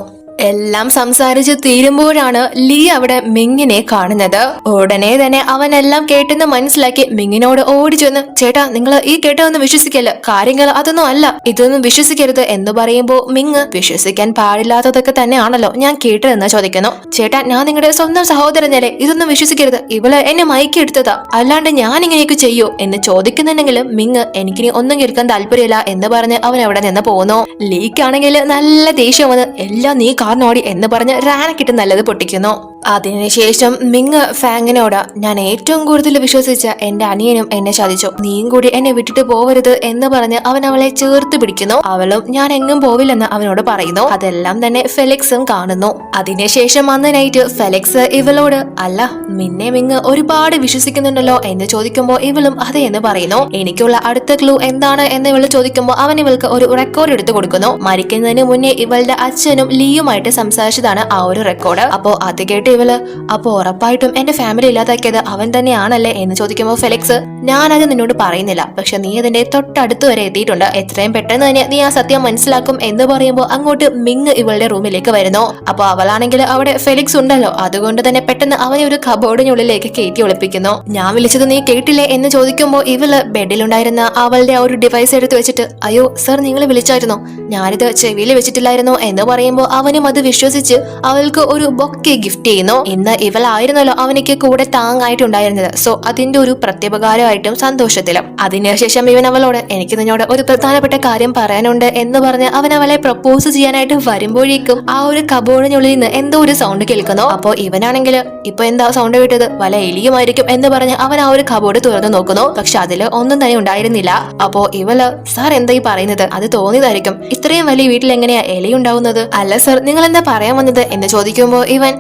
എല്ലാം സംസാരിച്ച് തീരുമ്പോഴാണ് ലീ അവിടെ മിങ്ങിനെ കാണുന്നത്. ഉടനെ തന്നെ അവനെല്ലാം കേട്ടെന്ന് മനസ്സിലാക്കി മിങ്ങിനോട് ഓടി ചെന്ന് ചേട്ടാ നിങ്ങൾ ഈ കേട്ടൊന്നും വിശ്വസിക്കല്ല, കാര്യങ്ങൾ അതൊന്നും അല്ല, ഇതൊന്നും വിശ്വസിക്കരുത് എന്ന് പറയുമ്പോ മിങ് വിശ്വസിക്കാൻ പാടില്ലാത്തതൊക്കെ തന്നെയാണല്ലോ ഞാൻ കേട്ടതെന്ന് ചോദിക്കുന്നു. ചേട്ടാ ഞാൻ നിങ്ങളുടെ സ്വന്തം സഹോദരനല്ലേ, ഇതൊന്നും വിശ്വസിക്കരുത്, ഇവള് എന്നെ മയക്കിയെടുത്തതാ, അല്ലാണ്ട് ഞാൻ ഇങ്ങനെയൊക്കെ ചെയ്യൂ എന്ന് ചോദിക്കുന്നുണ്ടെങ്കിലും മിങ് എനിക്കിനി ഒന്നും കേൾക്കാൻ താല്പര്യമില്ല എന്ന് പറഞ്ഞ് അവൻ അവിടെ നിന്ന് പോകുന്നു. ലീക്കാണെങ്കിൽ നല്ല ദേഷ്യം വന്ന് എല്ലാം നീ കാരണോടി എന്ന് പറഞ്ഞ് റാനക്കിട്ട് നല്ലത് പൊട്ടിക്കുന്നു. അതിനുശേഷം മിങ് ഫാങ്ങിനോട് ഞാൻ ഏറ്റവും കൂടുതൽ വിശ്വസിച്ച എന്റെ അനിയനും എന്നെ ചതിച്ചു, നീയും കൂടി എന്നെ വിട്ടിട്ട് പോവരുത് എന്ന് പറഞ്ഞ് അവൻ അവളെ ചേർത്ത് പിടിക്കുന്നു. അവളും ഞാൻ എങ്ങും പോവില്ലെന്ന് അവനോട് പറയുന്നു. അതെല്ലാം തന്നെ ഫെലിക്സും കാണുന്നു. അതിനുശേഷം അന്ന് നൈറ്റ് ഫെലിക്സ് ഇവളോട് അല്ല നിന്നെ മിങ് ഒരുപാട് വിശ്വസിക്കുന്നുണ്ടല്ലോ എന്ന് ചോദിക്കുമ്പോൾ ഇവളും അതെ എന്ന് പറയുന്നു. എനിക്കുള്ള അടുത്ത ക്ലൂ എന്താണ് എന്ന് ഇവള് ചോദിക്കുമ്പോൾ അവൻ ഇവൾക്ക് ഒരു റെക്കോർഡ് എടുത്തു കൊടുക്കുന്നു. മരിക്കുന്നതിന് മുന്നേ ഇവളുടെ അച്ഛനും ലീയുമായിട്ട് സംസാരിച്ചതാണ് ആ ഒരു റെക്കോർഡ്. അപ്പോ അത് കേട്ട് ഇവള് അപ്പൊ ഉറപ്പായിട്ടും എന്റെ ഫാമിലി ഇല്ലാതാക്കിയത് അവൻ തന്നെയാണല്ലേ എന്ന് ചോദിക്കുമ്പോൾ ഫെലിക്സ് ഞാനത് നിന്നോട് പറയുന്നില്ല, പക്ഷെ നീ അതിന്റെ തൊട്ടടുത്ത് വരെ എത്തിയിട്ടുണ്ട്, എത്രയും പെട്ടെന്ന് തന്നെ നീ ആ സത്യം മനസ്സിലാക്കും എന്ന് പറയുമ്പോൾ അങ്ങോട്ട് മിങ് ഇവളുടെ റൂമിലേക്ക് വരുന്നു. അപ്പൊ അവളാണെങ്കിൽ അവിടെ ഫെലിക്സ് ഉണ്ടല്ലോ, അതുകൊണ്ട് തന്നെ പെട്ടെന്ന് അവനെ ഒരു കബോർഡിനുള്ളിലേക്ക് കയറ്റി ഒളിപ്പിക്കുന്നു. ഞാൻ വിളിച്ചത് നീ കേട്ടില്ലേ എന്ന് ചോദിക്കുമ്പോൾ ഇവള് ബെഡിലുണ്ടായിരുന്ന അവളുടെ ആ ഒരു ഡിവൈസ് എടുത്ത് വെച്ചിട്ട് അയ്യോ സർ നിങ്ങൾ വിളിച്ചായിരുന്നോ, ഞാനിത് ചെവിയിൽ വെച്ചിട്ടില്ലായിരുന്നോ എന്ന് പറയുമ്പോൾ അവനും അത് വിശ്വസിച്ച് അവൾക്ക് ഒരു ബൊക്കെ ഗിഫ്റ്റ് ചെയ്യുന്നു. ഇന്ന് ഇവളായിരുന്നല്ലോ അവനിക്ക് കൂടെ താങ്ങായിട്ടുണ്ടായിരുന്നത്. സോ അതിന്റെ ഒരു പ്രത്യുപകാരമായിട്ടും സന്തോഷത്തിലും. അതിനുശേഷം ഇവൻ അവളോട് എനിക്ക് നിന്നോട് ഒരു പ്രധാനപ്പെട്ട കാര്യം പറയാനുണ്ട് എന്ന് പറഞ്ഞ് അവൻ അവളെ പ്രപ്പോസ് ചെയ്യാനായിട്ട് വരുമ്പോഴേക്കും ആ ഒരു കബോർഡിനുള്ളിൽ നിന്ന് എന്തോ ഒരു സൗണ്ട് കേൾക്കുന്നു. അപ്പോ ഇവനാണെങ്കിൽ ഇപ്പൊ എന്താ സൗണ്ട് കേട്ടത്, വല്ല എലിയുമായിരിക്കും എന്ന് പറഞ്ഞ് അവൻ ആ ഒരു കബോർഡ് തുറന്നു നോക്കുന്നു. പക്ഷെ അതില് ഒന്നും തന്നെ ഉണ്ടായിരുന്നില്ല. അപ്പോ ഇവള് സാർ എന്താ ഈ പറയുന്നത്, അത് തോന്നിയതായിരിക്കും, ഇത്രയും വലിയ വീട്ടിൽ എങ്ങനെയാ എലി ഉണ്ടാവുന്നത്? അല്ല സർ നിങ്ങൾ എന്താ പറയാൻ വന്നത് എന്ന് ചോദിക്കുമ്പോ ഇവൻ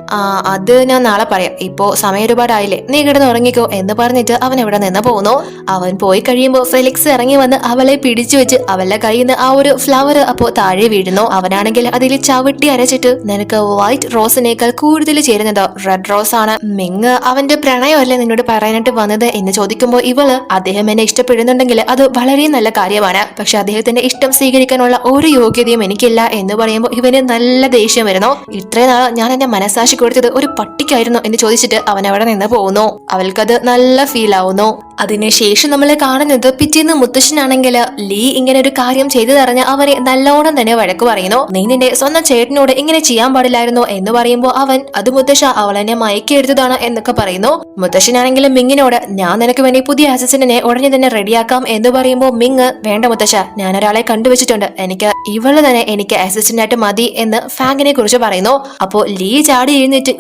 അത് ഞാൻ നാളെ പറയാം, ഇപ്പോ സമയം ഒരുപാടായില്ലേ, നീ കിടന്ന് ഉറങ്ങിക്കോ എന്ന് പറഞ്ഞിട്ട് അവൻ എവിടെ നിന്ന് പോകുന്നു. അവൻ പോയി കഴിയുമ്പോ ഫെലിക്സ് ഇറങ്ങി വന്ന് അവളെ പിടിച്ചു വെച്ച് അവളുടെ കയ്യിൽ നിന്ന് ആ ഒരു ഫ്ലവർ അപ്പോ താഴെ വീഴുന്നു. അവനാണെങ്കിൽ അതിൽ ചവിട്ടി അരച്ചിട്ട് നിനക്ക് വൈറ്റ് റോസിനേക്കാൾ കൂടുതൽ ചേരുന്നത് റെഡ് റോസ് ആണ്, മിങ് അവന്റെ പ്രണയമല്ലേ നിന്നോട് പറയാനായിട്ട് വന്നത് എന്ന് ചോദിക്കുമ്പോ ഇവള് അദ്ദേഹം എന്നെ ഇഷ്ടപ്പെടുന്നുണ്ടെങ്കിൽ അത് വളരെ നല്ല കാര്യമാണ്, പക്ഷെ അദ്ദേഹത്തിന്റെ ഇഷ്ടം സ്വീകരിക്കാനുള്ള ഒരു യോഗ്യതയും എനിക്കില്ല എന്ന് പറയുമ്പോൾ ഇവന് നല്ല ദേഷ്യം വരുന്നു. ഇത്രയും നാളെ ഞാൻ എന്റെ മനസാക്ഷി കൊടുത്തത് ഒരു പട്ടിക്കായിരുന്നു എന്ന് ചോദിച്ചിട്ട് അവൻ അവിടെ നിന്ന് പോകുന്നു. അവൾക്കത് നല്ല ഫീൽ ആവുന്നു. അതിനുശേഷം നമ്മൾ കാണുന്നത് പിറ്റേന്ന് മുത്തശ്ശനാണെങ്കിൽ ലീ ഇങ്ങനെ ഒരു കാര്യം ചെയ്തതറിഞ്ഞ് അവനെ നല്ലോണം തന്നെ വഴക്ക് പറയുന്നു. നീ നിന്റെ സ്വന്തം ചേട്ടനോട് ഇങ്ങനെ ചെയ്യാൻ പാടില്ലായിരുന്നോ എന്ന് പറയുമ്പോൾ അവൻ അത് മുത്തശ്ശ അവൾ എന്നെ മയക്കി എടുത്തതാണ് എന്നൊക്കെ പറയുന്നു. മുത്തശ്ശനാണെങ്കിലും മിങ്ങിനോട് ഞാൻ നിനക്ക് വേണ്ടി പുതിയ അസിസ്റ്റന്റിനെ ഉടനെ തന്നെ റെഡിയാക്കാം എന്ന് പറയുമ്പോൾ മിങ് വേണ്ട മുത്തശ്ശ, ഞാൻ ഒരാളെ കണ്ടുവച്ചിട്ടുണ്ട്, എനിക്ക് ഇവള് തന്നെ എനിക്ക് അസിസ്റ്റന്റ് ആയിട്ട് മതി എന്ന് ഫാങ്ങിനെ കുറിച്ച് പറയുന്നു. അപ്പോ ലീ ചാടി എഴുന്നേറ്റ്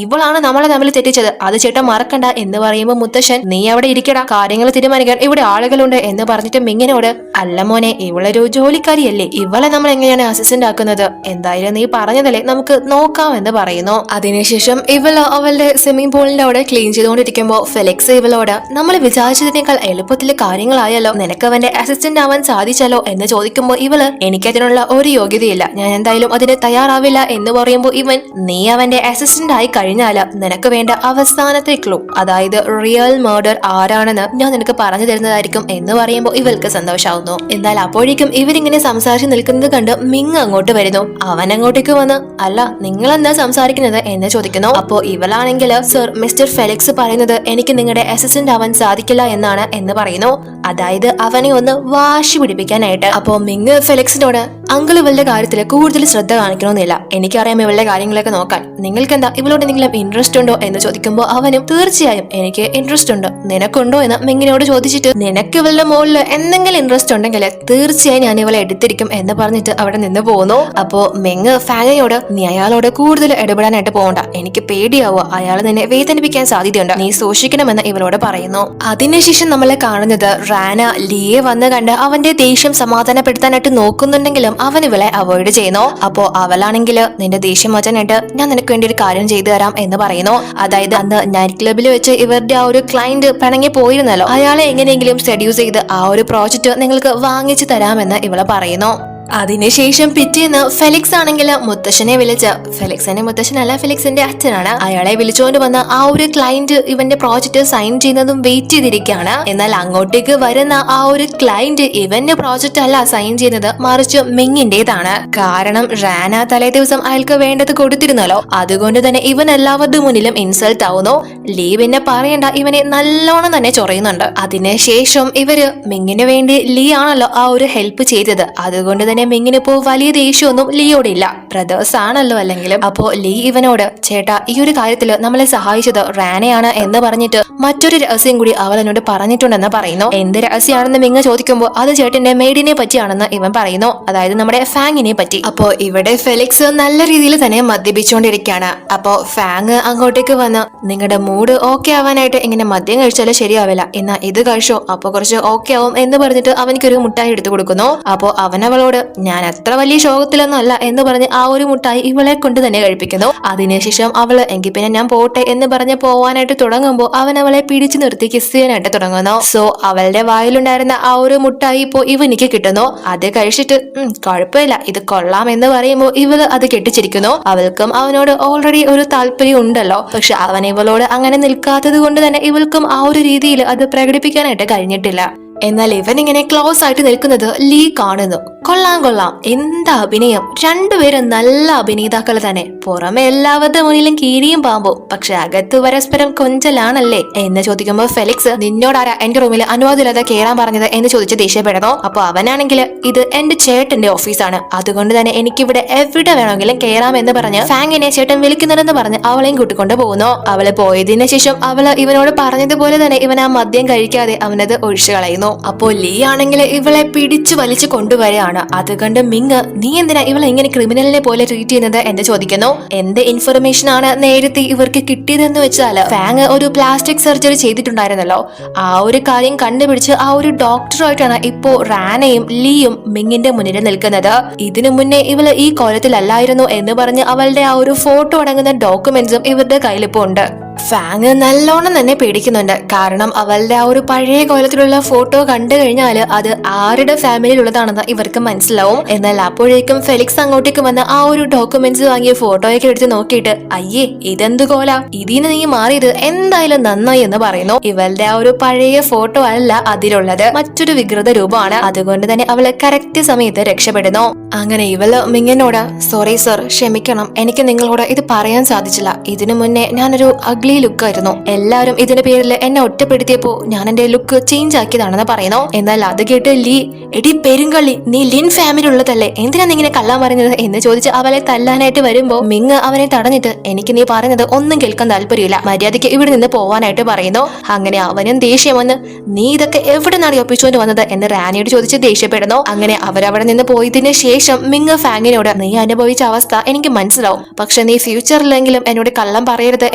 ഇവളാണ് നമ്മളെ തമ്മിൽ തെറ്റിച്ചത്, അത് ചേട്ടൻ മറക്കണ്ട എന്ന് പറയുമ്പോ മുത്തശ്ശൻ നീ അവിടെ ഇരിക്കടാ, കാര്യങ്ങൾ തീരുമാനിക്കാൻ ഇവിടെ ആളുകളുണ്ട് എന്ന് പറഞ്ഞിട്ട് മിങ്ങിനോട് അല്ല മോനെ, ഇവളൊരു ജോലിക്കാരിയല്ലേ, ഇവളെ നമ്മൾ എങ്ങനെയാണ് അസിസ്റ്റന്റ് ആക്കുന്നത്, എന്തായാലും നീ പറഞ്ഞതല്ലേ നമുക്ക് നോക്കാം എന്ന് പറയുന്നു. അതിനുശേഷം ഇവള് അവളുടെ സ്വിമ്മിംഗ് പൂളിന്റെ അവിടെ ക്ലീൻ ചെയ്തുകൊണ്ടിരിക്കുമ്പോ ഫെലിക്സ് ഇവളോട് നമ്മൾ വിചാരിച്ചതിനേക്കാൾ എളുപ്പത്തിൽ കാര്യങ്ങളായല്ലോ, നിനക്ക് അവന്റെ അസിസ്റ്റന്റ് ആവാൻ സാധിച്ചല്ലോ എന്ന് ചോദിക്കുമ്പോ ഇവള് എനിക്കതിനുള്ള ഒരു യോഗ്യതയില്ല, ഞാൻ എന്തായാലും അതിന് തയ്യാറാവില്ല എന്ന് പറയുമ്പോ ഇവൻ നീ അവന്റെ അസിസ്റ്റന്റ് ആയി കഴിഞ്ഞാല് നിനക്ക് വേണ്ട അവസാനത്തെ ക്ലൂ, അതായത് റിയൽ മർഡർ ആരാണെന്ന് ഞാൻ നിനക്ക് പറഞ്ഞു തരുന്നതായിരിക്കും എന്ന് പറയുമ്പോ ഇവൾക്ക് സന്തോഷാവുന്നു. എന്നാൽ അപ്പോഴേക്കും ഇവരിങ്ങനെ സംസാരിച്ച് നിൽക്കുന്നത് കണ്ട് മിങ് അങ്ങോട്ട് വരുന്നു. അവൻ അങ്ങോട്ടേക്ക് വന്ന് അല്ല നിങ്ങൾ എന്താ സംസാരിക്കുന്നത് എന്ന് ചോദിക്കുന്നു. അപ്പോ ഇവളാണെങ്കിൽ സർ മിസ്റ്റർ ഫെലിക്സ് പറയുന്നത് എനിക്ക് നിങ്ങളുടെ അസിസ്റ്റന്റ് ആവാൻ സാധിക്കില്ല എന്നാണ് എന്ന് പറയുന്നു. അതായത് അവനെ ഒന്ന് വാശി പിടിപ്പിക്കാനായിട്ട്. അപ്പോ മിങ് ഫെലിക്സിനോട് അങ്കിൾ ഇവളുടെ കാര്യത്തിൽ കൂടുതൽ ശ്രദ്ധ കാണിക്കണമെന്നില്ല, എനിക്കറിയാം ഇവളുടെ കാര്യങ്ങളൊക്കെ നോക്കാൻ, നിങ്ങൾക്ക് എന്താ ഇവളോട് എന്തെങ്കിലും ഇൻട്രസ്റ്റ് ഉണ്ടോ എന്ന് ചോദിക്കുമ്പോൾ അവനും തീർച്ചയായും എനിക്ക് ഇൻട്രസ്റ്റ് ഉണ്ട്, നിനക്കുണ്ടോ എന്ന് മിങ്ങിനോട് ചോദിച്ചിട്ട് നിനക്ക് ഇവളുടെ മുകളിൽ എന്തെങ്കിലും ഇൻട്രസ്റ്റ് ഉണ്ടെങ്കിൽ തീർച്ചയായും ഞാൻ ഇവളെ എടുത്തിരിക്കും എന്ന് പറഞ്ഞിട്ട് അവിടെ നിന്ന് പോകുന്നു. അപ്പോ മിങ് ഫാങ്ങയോട് നീ അയാളോട് കൂടുതൽ ഇടപെടാനായിട്ട് പോകണ്ട, എനിക്ക് പേടിയാവുക, അയാൾ നിന്നെ വേദനിപ്പിക്കാൻ സാധ്യതയുണ്ട്, നീ സൂക്ഷിക്കണമെന്ന് ഇവളോട് പറയുന്നു. അതിനുശേഷം നമ്മളെ കാണുന്നത് റാന ലിയെ വന്ന് കണ്ട് അവന്റെ ദേഷ്യം സമാധാനപ്പെടുത്താനായിട്ട് നോക്കുന്നുണ്ടെങ്കിലും അവൻ ഇവളെ അവോയ്ഡ് ചെയ്യുന്നു. അപ്പോ അവളാണെങ്കിൽ നിന്റെ ദേഷ്യം മാറ്റാനായിട്ട് ഞാൻ നിനക്ക് വേണ്ടി ഒരു കാര്യം ചെയ്തു തരാം എന്ന് പറയുന്നു. അതായത് അന്ന് നൈറ്റ് ക്ലബിൽ വെച്ച് ഇവരുടെ ആ ഒരു ക്ലയന്റ് പിണങ്ങി പോയിരുന്നല്ലോ, അയാളെ എങ്ങനെയെങ്കിലും സെഡ്യൂസ് ചെയ്ത് ആ ഒരു പ്രോജക്റ്റ് നിങ്ങൾക്ക് വാങ്ങിച്ചു തരാമെന്ന് ഇവള് പറയുന്നു. അതിനുശേഷം പിറ്റേന്ന് ഫെലിക്സ് ആണെങ്കിൽ മുത്തശ്ശനെ വിളിച്ച്, ഫെലിക്സിന്റെ മുത്തശ്ശനല്ല ഫെലിക്സിന്റെ അച്ഛനാണ്, അയാളെ വിളിച്ചുകൊണ്ട് വന്ന ആ ഒരു ക്ലയന്റ് ഇവന്റെ പ്രോജക്റ്റ് സൈൻ ചെയ്യുന്നതും വെയിറ്റ് ചെയ്തിരിക്കുകയാണ്. എന്നാൽ അങ്ങോട്ടേക്ക് വരുന്ന ആ ഒരു ക്ലയന്റ് ഇവന്റെ പ്രോജക്റ്റ് അല്ല സൈൻ ചെയ്യുന്നത്, മറിച്ച് മിങ്ങിന്റേതാണ്. കാരണം റാന തലേ ദിവസം അയാൾക്ക് വേണ്ടത് കൊടുത്തിരുന്നല്ലോ, അതുകൊണ്ട് തന്നെ ഇവൻ എല്ലാവരുടെ മുന്നിലും ഇൻസൾട്ട് ആവുന്നു. ലീ പിന്നെ പറയണ്ട, ഇവനെ നല്ലോണം തന്നെ ചൊറയുന്നുണ്ട്. അതിനുശേഷം ഇവര് മിങ്ങിന് വേണ്ടി ലീ ആണല്ലോ ആ ഒരു ഹെൽപ്പ് ചെയ്തത്, അതുകൊണ്ട് തന്നെ മിങ്ങിനിപ്പോ വലിയ ദേഷ്യമൊന്നും ലിയോടില്ല, ബ്രദേഴ്സ് ആണല്ലോ അല്ലെങ്കിലും. അപ്പോ ലീ ഇവനോട് ചേട്ടാ ഈ ഒരു കാര്യത്തില് നമ്മളെ സഹായിച്ചത് റാനയാണ് എന്ന് പറഞ്ഞിട്ട് മറ്റൊരു രഹസ്യം കൂടി അവൾ എന്നോട് പറഞ്ഞിട്ടുണ്ടെന്ന് പറയുന്നു. എന്ത് രഹസ്യമാണെന്ന് മിങ് ചോദിക്കുമ്പോൾ അത് ചേട്ടന്റെ മെയ്ഡിനെ പറ്റിയാണെന്ന് ഇവൻ പറയുന്നു, അതായത് നമ്മുടെ ഫാങ്ങിനെ പറ്റി. അപ്പോ ഇവിടെ ഫെലിക്സ് നല്ല രീതിയിൽ തന്നെ മദ്യപിച്ചുകൊണ്ടിരിക്കുകയാണ്. അപ്പോ ഫാങ് അങ്ങോട്ടേക്ക് വന്ന് നിങ്ങളുടെ മൂഡ് ഓക്കെ ആവാനായിട്ട് ഇങ്ങനെ മദ്യം കഴിച്ചാലും ശരിയാവില്ല, എന്നാ ഇത് കഴിച്ചോ അപ്പൊ കുറച്ച് ഓക്കെ ആവും എന്ന് പറഞ്ഞിട്ട് അവനിക്കൊരു മുട്ടായി എടുത്തു കൊടുക്കുന്നു. അപ്പോ അവനവളോട് ഞാൻ അത്ര വലിയ ശോകത്തിലൊന്നും അല്ല എന്ന് പറഞ്ഞ് ആ ഒരു മുട്ടായി ഇവളെ കൊണ്ട് തന്നെ കഴിപ്പിക്കുന്നു. അതിനുശേഷം അവള് എങ്കിൽ പിന്നെ ഞാൻ പോട്ടെ എന്ന് പറഞ്ഞ് പോവാനായിട്ട് തുടങ്ങുമ്പോൾ അവൻ അവളെ പിടിച്ചു നിർത്തി കിസ് ചെയ്യാനായിട്ട് തുടങ്ങുന്നു. സോ അവളുടെ വായിലുണ്ടായിരുന്ന ആ ഒരു മുട്ടായി ഇപ്പോ ഇവനിക്ക് കിട്ടുന്നു. അത് കഴിച്ചിട്ട് കുഴപ്പമില്ല ഇത് കൊള്ളാം എന്ന് പറയുമ്പോൾ ഇവള് അത് കെട്ടിച്ചിരിക്കുന്നു. അവൾക്കും അവനോട് ഓൾറെഡി ഒരു താല്പര്യം ഉണ്ടല്ലോ, പക്ഷെ അവൻ ഇവളോട് അങ്ങനെ നിൽക്കാത്തത് കൊണ്ട് തന്നെ ഇവൾക്കും ആ ഒരു രീതിയിൽ അത് പ്രകടിപ്പിക്കാനായിട്ട് കഴിഞ്ഞിട്ടില്ല. എന്നാൽ ഇവൻ ഇങ്ങനെ ക്ലോസ് ആയിട്ട് നിൽക്കുന്നത് ലീ കാണുന്നു. കൊള്ളാം എന്താ അഭിനയം, രണ്ടുപേരും നല്ല അഭിനേതാക്കൾ തന്നെ, പുറമെ എല്ലാവരുടെ മുന്നിലും കീരിയും പാമ്പും, പക്ഷെ അകത്ത് പരസ്പരം കൊഞ്ചലാണല്ലേ എന്ന് ചോദിക്കുമ്പോൾ ഫെലിക്സ് നിന്നോടാരാ എന്റെ റൂമിൽ അനുവാദമില്ലാതെ കയറാൻ പറഞ്ഞത് എന്ന് ചോദിച്ച് ദേഷ്യപ്പെടുന്നു. അപ്പൊ അവനാണെങ്കിൽ ഇത് എന്റെ ചേട്ടന്റെ ഓഫീസാണ്, അതുകൊണ്ട് തന്നെ എനിക്കിവിടെ എവിടെ വേണമെങ്കിലും കയറാം എന്ന് പറഞ്ഞ് ഫാങ്ങിനെ ചേട്ടൻ വിളിക്കുന്നുണ്ടെന്ന് പറഞ്ഞ് അവളെയും കൂട്ടിക്കൊണ്ട് പോകുന്നു. അവള് പോയതിനു ശേഷം അവള് ഇവനോട് പറഞ്ഞതുപോലെ തന്നെ ഇവൻ ആ മദ്യം കഴിക്കാതെ അവനത് ഒഴിച്ചു കളയുന്നു. അപ്പോ ലീ ആണെങ്കിൽ ഇവളെ പിടിച്ചു വലിച്ചു കൊണ്ടുവരികയാണ്. അത് കണ്ട് മിങ് നീ എന്തിനാ ഇവളെ ഇങ്ങനെ ക്രിമിനലിനെ പോലെ ട്രീറ്റ് ചെയ്യുന്നത് എന്ന് ചോദിക്കുന്നു. എന്ത് ഇൻഫർമേഷൻ ആണ് നേരത്തെ ഇവർക്ക് കിട്ടിയതെന്ന് വെച്ചാൽ ഫാങ് ഒരു പ്ലാസ്റ്റിക് സർജറി ചെയ്തിട്ടുണ്ടായിരുന്നല്ലോ, ആ ഒരു കാര്യം കണ്ടുപിടിച്ച് ആ ഒരു ഡോക്ടറായിട്ടാണ് ഇപ്പോ റാനയും ലീയും മിങ്ങിന്റെ മുന്നിൽ നിൽക്കുന്നത്. ഇതിനു മുന്നേ ഇവള് ഈ കോലത്തിലല്ലായിരുന്നു എന്ന് പറഞ്ഞ് അവളുടെ ആ ഒരു ഫോട്ടോ അടങ്ങുന്ന ഡോക്യുമെന്റ്സും ഇവരുടെ കയ്യിലിപ്പോ ഉണ്ട്. ഫാങ് നല്ലോണം തന്നെ പേടിക്കുന്നുണ്ട്, കാരണം അവളുടെ ആ ഒരു പഴയ കോലത്തിലുള്ള ഫോട്ടോ കണ്ടു കഴിഞ്ഞാൽ അത് ആരുടെ ഫാമിലിയിലുള്ളതാണെന്ന് ഇവർക്ക് മനസ്സിലാവും. എന്നാൽ അപ്പോഴേക്കും ഫെലിക്സ് അങ്ങോട്ടേക്ക് വന്ന് ആ ഒരു ഡോക്യുമെന്റ്സ് വാങ്ങിയ ഫോട്ടോയൊക്കെ എടുത്ത് നോക്കിയിട്ട് അയ്യേ ഇതെന്ത് കോല, ഇതിന് നീ മാറിയത് എന്തായാലും നന്നായി എന്ന് പറയുന്നു. ഇവളുടെ ആ ഒരു പഴയ ഫോട്ടോ അല്ല അതിലുള്ളത്, മറ്റൊരു വികൃത രൂപമാണ്, അതുകൊണ്ട് തന്നെ അവള് കറക്റ്റ് സമയത്ത് രക്ഷപ്പെടുന്നു. അങ്ങനെ ഇവള് മിങ്ങിനോട് സോറി സർ ക്ഷമിക്കണം, എനിക്ക് നിങ്ങളോട് ഇത് പറയാൻ സാധിച്ചില്ല, ഇതിനു മുന്നേ ഞാനൊരു അഗ്ലി ലുക്ക് ആയിരുന്നു. എല്ലാവരും ഇതിന്റെ പേരിൽ എന്നെ ഒറ്റപ്പെടുത്തിയപ്പോ ഞാൻ എന്റെ ലുക്ക് ചേഞ്ച് ആക്കിയതാണെന്ന് പറയുന്നു. എന്നാൽ അത് കേട്ട് ലീ, എടി പെരുങ്കള്ളി, നീ ലിൻ ഫാമിലി ഉള്ളതല്ലേ, എന്തിനാ നീ ഇങ്ങനെ കള്ളം പറഞ്ഞത് എന്ന് ചോദിച്ച് അവളെ തല്ലാനായിട്ട് വരുമ്പോ മിങ് അവനെ തടഞ്ഞിട്ട്, എനിക്ക് നീ പറഞ്ഞത് ഒന്നും കേൾക്കാൻ താല്പര്യമില്ല, മര്യാദയ്ക്ക് ഇവിടെ നിന്ന് പോവാനായിട്ട് പറയുന്നു. അങ്ങനെ അവനും ദേഷ്യം വന്ന്, നീ ഇതൊക്കെ എവിടെ നിന്നാണ് ഒപ്പിച്ചുകൊണ്ട് വന്നത് എന്ന് റാനിയോട് ചോദിച്ച് ദേഷ്യപ്പെടുന്നു. അങ്ങനെ അവരവിടെ നിന്ന് പോയതിനു ശേഷം മിങ് ഫാങ്ങിനോട്, നീ അനുഭവിച്ച അവസ്ഥ എനിക്ക് മനസ്സിലാവും, പക്ഷെ നീ ഫ്യൂച്ചറിലെങ്കിലും എന്നോട് കള്ളം പറയരുത്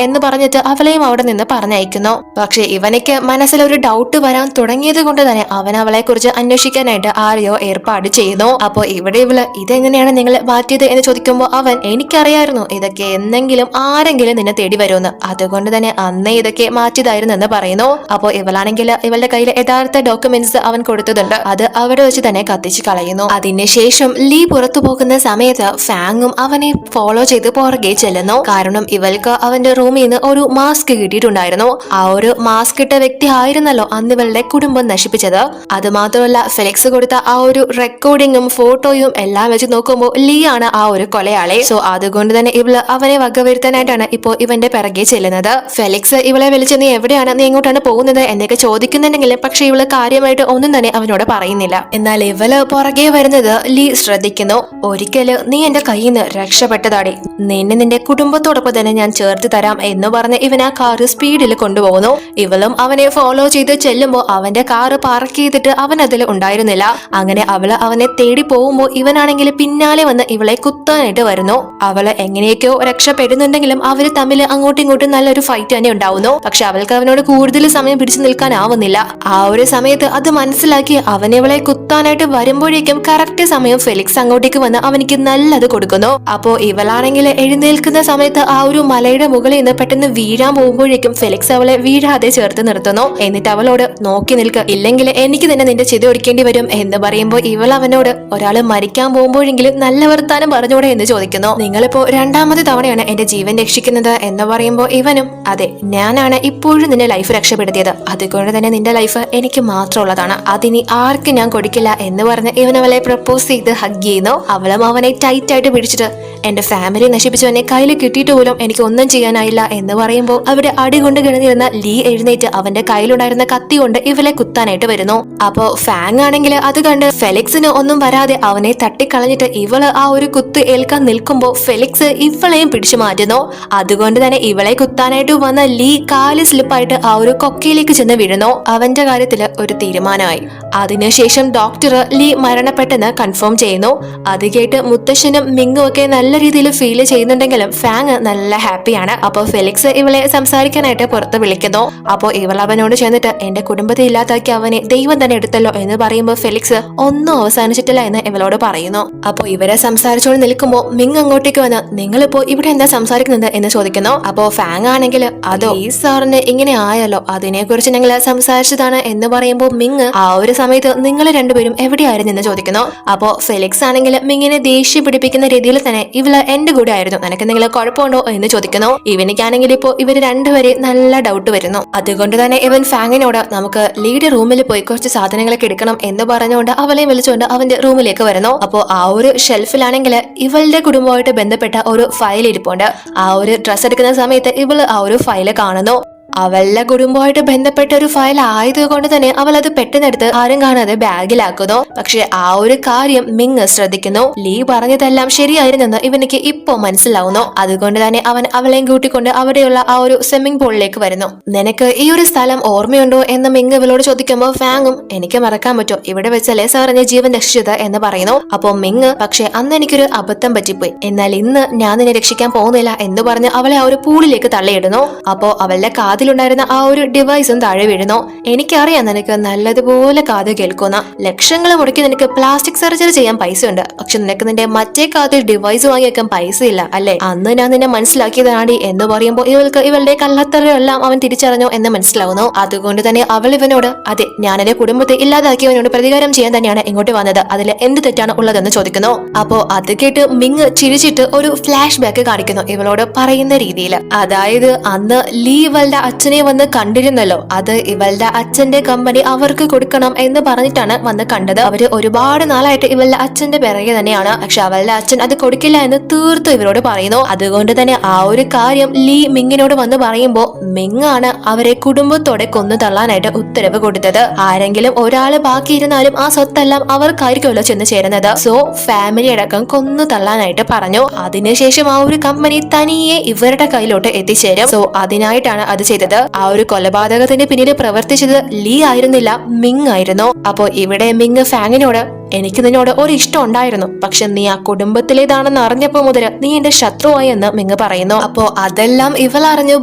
എന്ന് പറഞ്ഞിട്ട് അവളെയും അവിടെ നിന്ന് പറഞ്ഞയക്കുന്നു. പക്ഷെ ഇവനക്ക് മനസ്സിലൊരു ഡൗട്ട് വരാൻ തുടങ്ങിയത് കൊണ്ട് തന്നെ അവൻ അവളെ കുറിച്ച് അന്വേഷിക്കാനായിട്ട് ആരെയോ ഏർപ്പാട് ചെയ്യുന്നു. അപ്പോ ഇവിടെ ഇവള്, ഇതെങ്ങനെയാണ് നിങ്ങൾ മാറ്റിയത് എന്ന് ചോദിക്കുമ്പോൾ അവൻ, എനിക്കറിയായിരുന്നു ഇതൊക്കെ എന്തെങ്കിലും ആരെങ്കിലും നിന്നെ തേടി വരുമെന്ന്, അതുകൊണ്ട് തന്നെ അന്നേ ഇതൊക്കെ മാറ്റിയതായിരുന്നു എന്ന് പറയുന്നു. അപ്പോ ഇവളാണെങ്കിൽ ഇവളുടെ കയ്യിൽ യഥാർത്ഥ ഡോക്യുമെന്റ്സ് അവൻ കൊടുത്തതുണ്ട്, അത് അവിടെ വെച്ച് തന്നെ കത്തിച്ചു കളയുന്നു. അതിനുശേഷം ലീ പുറത്തു പോകുന്ന സമയത്ത് ഫാങ്ങും അവനെ ഫോളോ ചെയ്ത് പുറകെ ചെല്ലുന്നു. കാരണം ഇവൾക്ക് അവന്റെ റൂമിൽ നിന്ന് ഒരു മാസ്ക് കിട്ടിയിട്ടുണ്ടായിരുന്നു. ആ ഒരു മാസ്ക് ഇട്ട വ്യക്തി ആയിരുന്നല്ലോ അന്ന് ഇവളുടെ കുടുംബം നശിപ്പിച്ചത്. അത് മാത്രമല്ല ഫെലിക്സ് കൊടുത്ത ആ ഒരു റെക്കോർഡിങ്ങും ഫോട്ടോയും എല്ലാം വെച്ച് നോക്കുമ്പോൾ ലീ ആണ് ആ ഒരു കൊലയാളി. സോ അതുകൊണ്ട് തന്നെ ഇവള് അവനെ വകവരുത്താനായിട്ടാണ് ഇപ്പോ ഇവന്റെ പിറകെ ചെല്ലുന്നത്. ഫെലിക്സ് ഇവളെ വിളിച്ച്, നീ എവിടെയാണ്, നീ എങ്ങോട്ടാണ് പോകുന്നത് എന്നൊക്കെ ചോദിക്കുന്നുണ്ടെങ്കിലും പക്ഷെ ഇവള് കാര്യമായിട്ട് ഒന്നും തന്നെ അവനോട് പറയുന്നില്ല. എന്നാൽ ഇവള് പുറകെ വരുന്നത് ലീ ശ്രദ്ധിക്കുന്നു. ഒരിക്കല് നീ എന്റെ കയ്യിൽ നിന്ന് രക്ഷപ്പെട്ടതാടി, നിന്നെ നിന്റെ കുടുംബത്തോടൊപ്പം തന്നെ ഞാൻ ചേർത്ത് തരാം എന്ന് പറഞ്ഞ് ഇവൻ ആ കാറ് സ്പീഡിൽ കൊണ്ടുപോകുന്നു. ഇവളും അവനെ ഫോളോ ചെയ്ത് ചെല്ലുമ്പോ അവന്റെ കാറ് പാർക്ക് ചെയ്തിട്ട് അവൻ അതിൽ ഉണ്ടായിരുന്നില്ല. അങ്ങനെ അവള് അവനെ തേടി പോകുമ്പോ ഇവനാണെങ്കിൽ പിന്നാലെ വന്ന് ഇവളെ കുത്താനായിട്ട് വരുന്നു. അവള് എങ്ങനെയൊക്കെയോ രക്ഷപ്പെടുന്നുണ്ടെങ്കിലും അവര് തമ്മിൽ അങ്ങോട്ടും ഇങ്ങോട്ടും നല്ലൊരു ഫൈറ്റ് തന്നെ ഉണ്ടാവുന്നു. പക്ഷെ അവൾക്ക് അവനോട് കൂടുതൽ സമയം പിടിച്ചു നിൽക്കാനാവുന്നില്ല. ആ ഒരു സമയത്ത് അത് മനസ്സിലാക്കി അവൻ ഇവളെ കുത്താനായിട്ട് വരുമ്പോഴേക്കും കറക്റ്റ് സമയം ഫെലിക്സ് അങ്ങോട്ടേക്ക് വന്ന് അവനിക്ക് നല്ലത് കൊടുക്കുന്നു. അപ്പോ ഇവളാണെങ്കിൽ എഴുന്നേൽക്കുന്ന സമയത്ത് ആ ഒരു മലയുടെ മുകളിൽ നിന്ന് പെട്ടെന്ന് വീഴാൻ പോകുമ്പോഴേക്കും ഫെലിക്സ് അവളെ വീഴാതെ ചേർത്ത് നിർത്തുന്നു. എന്നിട്ട് അവളോട്, നോക്കി നിൽക്കുക, ഇല്ലെങ്കിൽ എനിക്ക് തന്നെ നിന്റെ ചിത ഒടിക്കേണ്ടി വരും എന്ന് പറയുമ്പോൾ ഇവൾ അവനോട്, ഒരാള് മരിക്കാൻ പോകുമ്പോഴെങ്കിലും നല്ല വർത്താനം പറഞ്ഞൂടെ എന്ന് ചോദിക്കുന്നു. നിങ്ങളിപ്പോ രണ്ടാമത്തെ തവണയാണ് എന്റെ ജീവൻ രക്ഷിക്കുന്നത് എന്ന് പറയുമ്പോൾ ഇവനും, അതെ, ഞാനാണ് ഇപ്പോഴും നിന്റെ ലൈഫ് രക്ഷപ്പെടുത്തിയത്, അതുകൊണ്ട് തന്നെ നിന്റെ ലൈഫ് എനിക്ക് മാത്രമുള്ളതാണ്, അതിനി ആർക്കും ഞാൻ കൊടുക്കില്ല എന്ന് പറഞ്ഞ് ഇവൻ അവളെ പ്രപ്പോസ് ചെയ്ത് ഹഗ് ചെയ്യുന്നു. അവളും അവനെ ടൈറ്റ് ആയിട്ട് പിടിച്ചിട്ട്, എന്റെ ഫാമിലി നശിപ്പിച്ചവനെ കയ്യിൽ കിട്ടിയിട്ട് പോലും എനിക്ക് ഒന്നും ചെയ്യാനായില്ല എന്ന് പറയുമ്പോൾ അവിടെ അടികൊണ്ട് കിടന്നിരുന്ന ലീ എഴുന്നേറ്റ് അവന്റെ കയ്യിലുണ്ടായിരുന്ന കത്തി കൊണ്ട് ഇവളെ കുത്താനായിട്ട് വരുന്നു. അപ്പോ ഫാങ് ആണെങ്കിൽ അത് കണ്ട് ഫെലിക്സിന് ഒന്നും വരാതെ അവനെ തട്ടിക്കളഞ്ഞിട്ട് ഇവള് ആ ഒരു കുത്ത് ഏൽക്കാൻ നിൽക്കുമ്പോൾ ഫെലിക്സ് ഇവളെയും പിടിച്ചു മാറ്റുന്നു. അതുകൊണ്ട് തന്നെ ഇവളെ കുത്താനായിട്ട് വന്ന ലീ കാല് സ്ലിപ്പായിട്ട് ആ ഒരു കൊക്കയിലേക്ക് ചെന്ന് വീഴുന്നു. അവന്റെ കാര്യത്തില് ഒരു തീരുമാനമായി. അതിനുശേഷം ഡോക്ടർ ലീ മരണപ്പെട്ടെന്ന് കൺഫേം ചെയ്യുന്നു. അത് കേട്ട് മുത്തശ്ശനും മിങ്ങും ഒക്കെ നല്ല രീതിയിൽ ഫീൽ ചെയ്യുന്നുണ്ടെങ്കിലും ഫാങ് നല്ല ഹാപ്പിയാണ്. അപ്പൊ ഫെലിക്സ് ഇവളെ സംസാരിക്കാനായിട്ട് പുറത്ത് വിളിക്കുന്നു. അപ്പോ ഇവൾ അവനോട് ചെന്നിട്ട്, എന്റെ കുടുംബത്തെ ഇല്ലാതാക്കി അവനെ ദൈവം തന്നെ എടുത്തല്ലോ എന്ന് പറയുമ്പോൾ ഫെലിക്സ് ഒന്നും അവസാനിച്ചിട്ടില്ല എന്ന് ഇവളോട് പറയുന്നു. അപ്പൊ ഇവരെ സംസാരിച്ചോണ്ട് നിൽക്കുമ്പോ മിങ് അങ്ങോട്ടേക്ക് വന്ന്, നിങ്ങളിപ്പോ ഇവിടെ എന്താ സംസാരിക്കുന്നത് എന്ന് ചോദിക്കുന്നു. അപ്പോ ഫാങ് ആണെങ്കിൽ, അതോ ഈ സാറിന് ഇങ്ങനെ ആയല്ലോ, അതിനെ കുറിച്ച് ഞങ്ങൾ സംസാരിച്ചതാണ് എന്ന് പറയുമ്പോൾ മിങ്, ആ ഒരു സമയത്ത് നിങ്ങൾ രണ്ടുപേരും എവിടെയായിരുന്നു എന്ന് ചോദിക്കുന്നു. അപ്പോ ഫെലിക്സ് ആണെങ്കിൽ മിങ്ങിനെ ദേഷ്യം പിടിപ്പിക്കുന്ന രീതിയിൽ തന്നെ, ഇവള് എന്റെ കൂടെ ആയിരുന്നു, നിനക്ക് നിങ്ങൾ കുഴപ്പമുണ്ടോ എന്ന് ചോദിക്കുന്നു. ഇവനിക്കാണെങ്കിൽ ഇപ്പോ ഇവര് രണ്ടുപേരെ നല്ല ഡൗട്ട് വരുന്നു. അതുകൊണ്ട് തന്നെ ഇവൻ ഫാങ്ങിനോട്, നമുക്ക് ലീഡ് റൂമിൽ പോയി കുറച്ച് സാധനങ്ങളൊക്കെ എടുക്കണം എന്ന് പറഞ്ഞുകൊണ്ട് അവളെ വിളിച്ചുകൊണ്ട് അവന്റെ റൂമിലേക്ക് വരുന്നു. അപ്പോ ആ ഒരു ഷെൽഫിലാണെങ്കിൽ ഇവളുടെ കുടുംബമായിട്ട് ബന്ധപ്പെട്ട ഒരു ഫയൽ ഇരിപ്പുണ്ട്. ആ ഒരു ഡ്രസ് എടുക്കുന്ന സമയത്ത് ഇവള് ആ ഒരു ഫയല് കാണുന്നു. അവളുടെ കുടുംബമായിട്ട് ബന്ധപ്പെട്ട ഒരു ഫയൽ ആയതുകൊണ്ട് തന്നെ അവൾ അത് പെട്ടെന്നെടുത്ത് ആരും കാണാതെ ബാഗിലാക്കുന്നു. പക്ഷെ ആ ഒരു കാര്യം മിങ് ശ്രദ്ധിക്കുന്നു. ലീ പറഞ്ഞതെല്ലാം ശരിയായിരുന്നെന്ന് ഇവനിക്ക് ഇപ്പോ മനസ്സിലാവുന്നു. അതുകൊണ്ട് തന്നെ അവൻ അവളെയും കൂട്ടിക്കൊണ്ട് അവിടെയുള്ള ആ ഒരു സ്വിമ്മിംഗ് പൂളിലേക്ക് വരുന്നു. നിനക്ക് ഈ ഒരു സ്ഥലം ഓർമ്മയുണ്ടോ എന്ന് മിങ് ഇവളോട് ചോദിക്കുമ്പോൾ ഫാങ്ങും, എനിക്ക് മറക്കാൻ പറ്റോ, ഇവിടെ വെച്ചല്ലേ സാറിനെ ജീവൻ രക്ഷിച്ചത് എന്ന് പറയുന്നു. അപ്പൊ മിങ്, പക്ഷെ അന്ന് എനിക്കൊരു അബദ്ധം പറ്റിപ്പോയി, എന്നാൽ ഇന്ന് ഞാൻ നിന്നെ രക്ഷിക്കാൻ പോകുന്നില്ല എന്ന് പറഞ്ഞ് അവളെ ആ ഒരു പൂളിലേക്ക് തള്ളിയിടുന്നു. അപ്പോ അവളുടെ കാതിലുണ്ടായിരുന്ന ആ ഒരു ഡിവൈസും താഴെ വീഴുന്നു. എനിക്കറിയാം നിനക്ക് നല്ലതുപോലെ കാത് കേൾക്കുന്ന, ലക്ഷങ്ങൾ മുടക്കി നിനക്ക് പ്ലാസ്റ്റിക് സർജറി ചെയ്യാൻ പൈസ ഉണ്ട്, പക്ഷെ നിനക്ക് നിന്റെ മറ്റേ കാതിൽ ഡിവൈസ് വാങ്ങി വെക്കാൻ പൈസ ഇല്ല അല്ലെ, അന്ന് ഞാൻ നിന്നെ മനസ്സിലാക്കിയതാണി എന്ന് പറയുമ്പോൾ ഇവൾക്ക് ഇവളുടെ കള്ളത്തരമെല്ലാം അവൻ തിരിച്ചറിഞ്ഞു എന്ന് മനസ്സിലാവുന്നു. അതുകൊണ്ട് തന്നെ അവൾ ഇവനോട്, അതെ, ഞാൻ എന്റെ കുടുംബത്തെ ഇല്ലാതാക്കിയവനോട് പ്രതികാരം ചെയ്യാൻ തന്നെയാണ് ഇങ്ങോട്ട് വന്നത്, അതിൽ എന്ത് തെറ്റാണ് ഉള്ളതെന്ന് ചോദിക്കുന്നു. അപ്പോ അത് കേട്ട് മിങ് ചിരിച്ചിട്ട് ഒരു ഫ്ലാഷ് ബാക്ക് കാണിക്കുന്നു ഇവളോട് പറയുന്ന രീതിയിൽ. അതായത് അന്ന് ലീ ഇവളുടെ അച്ഛനെ വന്ന് കണ്ടിരുന്നല്ലോ, അത് ഇവളുടെ അച്ഛന്റെ കമ്പനി അവർക്ക് കൊടുക്കണം എന്ന് പറഞ്ഞിട്ടാണ് വന്ന് കണ്ടത്. അവര് ഒരുപാട് നാളായിട്ട് ഇവളുടെ അച്ഛന്റെ പിറകെ തന്നെയാണ്. പക്ഷെ അവളുടെ അച്ഛൻ അത് കൊടുക്കില്ല എന്ന് തീർത്തും ഇവരോട് പറയുന്നു. അതുകൊണ്ട് തന്നെ ആ ഒരു കാര്യം ലീ മിങ്ങിനോട് വന്ന് പറയുമ്പോ മിങ്ങാണ് അവരെ കുടുംബത്തോടെ കൊന്നു തള്ളാനായിട്ട് ഉത്തരവ് കൊടുത്തത്. ആരെങ്കിലും ഒരാള് ബാക്കിയിരുന്നാലും ആ സ്വത്തെല്ലാം അവർക്കായിരിക്കുമല്ലോ ചെന്ന് ചേരുന്നത്. സോ ഫാമിലി അടക്കം കൊന്നു തള്ളാനായിട്ട് പറഞ്ഞു. അതിനുശേഷം ആ ഒരു കമ്പനി തനിയെ ഇവരുടെ കയ്യിലോട്ട് എത്തിച്ചേരും. സോ അതിനായിട്ടാണ് അത് ചെയ്തത്. ആ ഒരു കൊലപാതകത്തിന്റെ പിന്നിൽ പ്രവർത്തിച്ചത് ലീ ആയിരുന്നില്ല, മിങ് ആയിരുന്നു. അപ്പോ ഇവിടെ മിങ് ഫാങ്ങിനോട് എനിക്ക് നിന്നോട് ഒരു ഇഷ്ടം ഉണ്ടായിരുന്നു, പക്ഷെ നീ ആ കുടുംബത്തിലേതാണെന്ന് അറിഞ്ഞപ്പോ മുതൽ നീ എന്റെ ശത്രുവായി എന്ന് മിങ് പറയുന്നു. അപ്പോ അതെല്ലാം ഇവൾ അറിഞ്ഞ്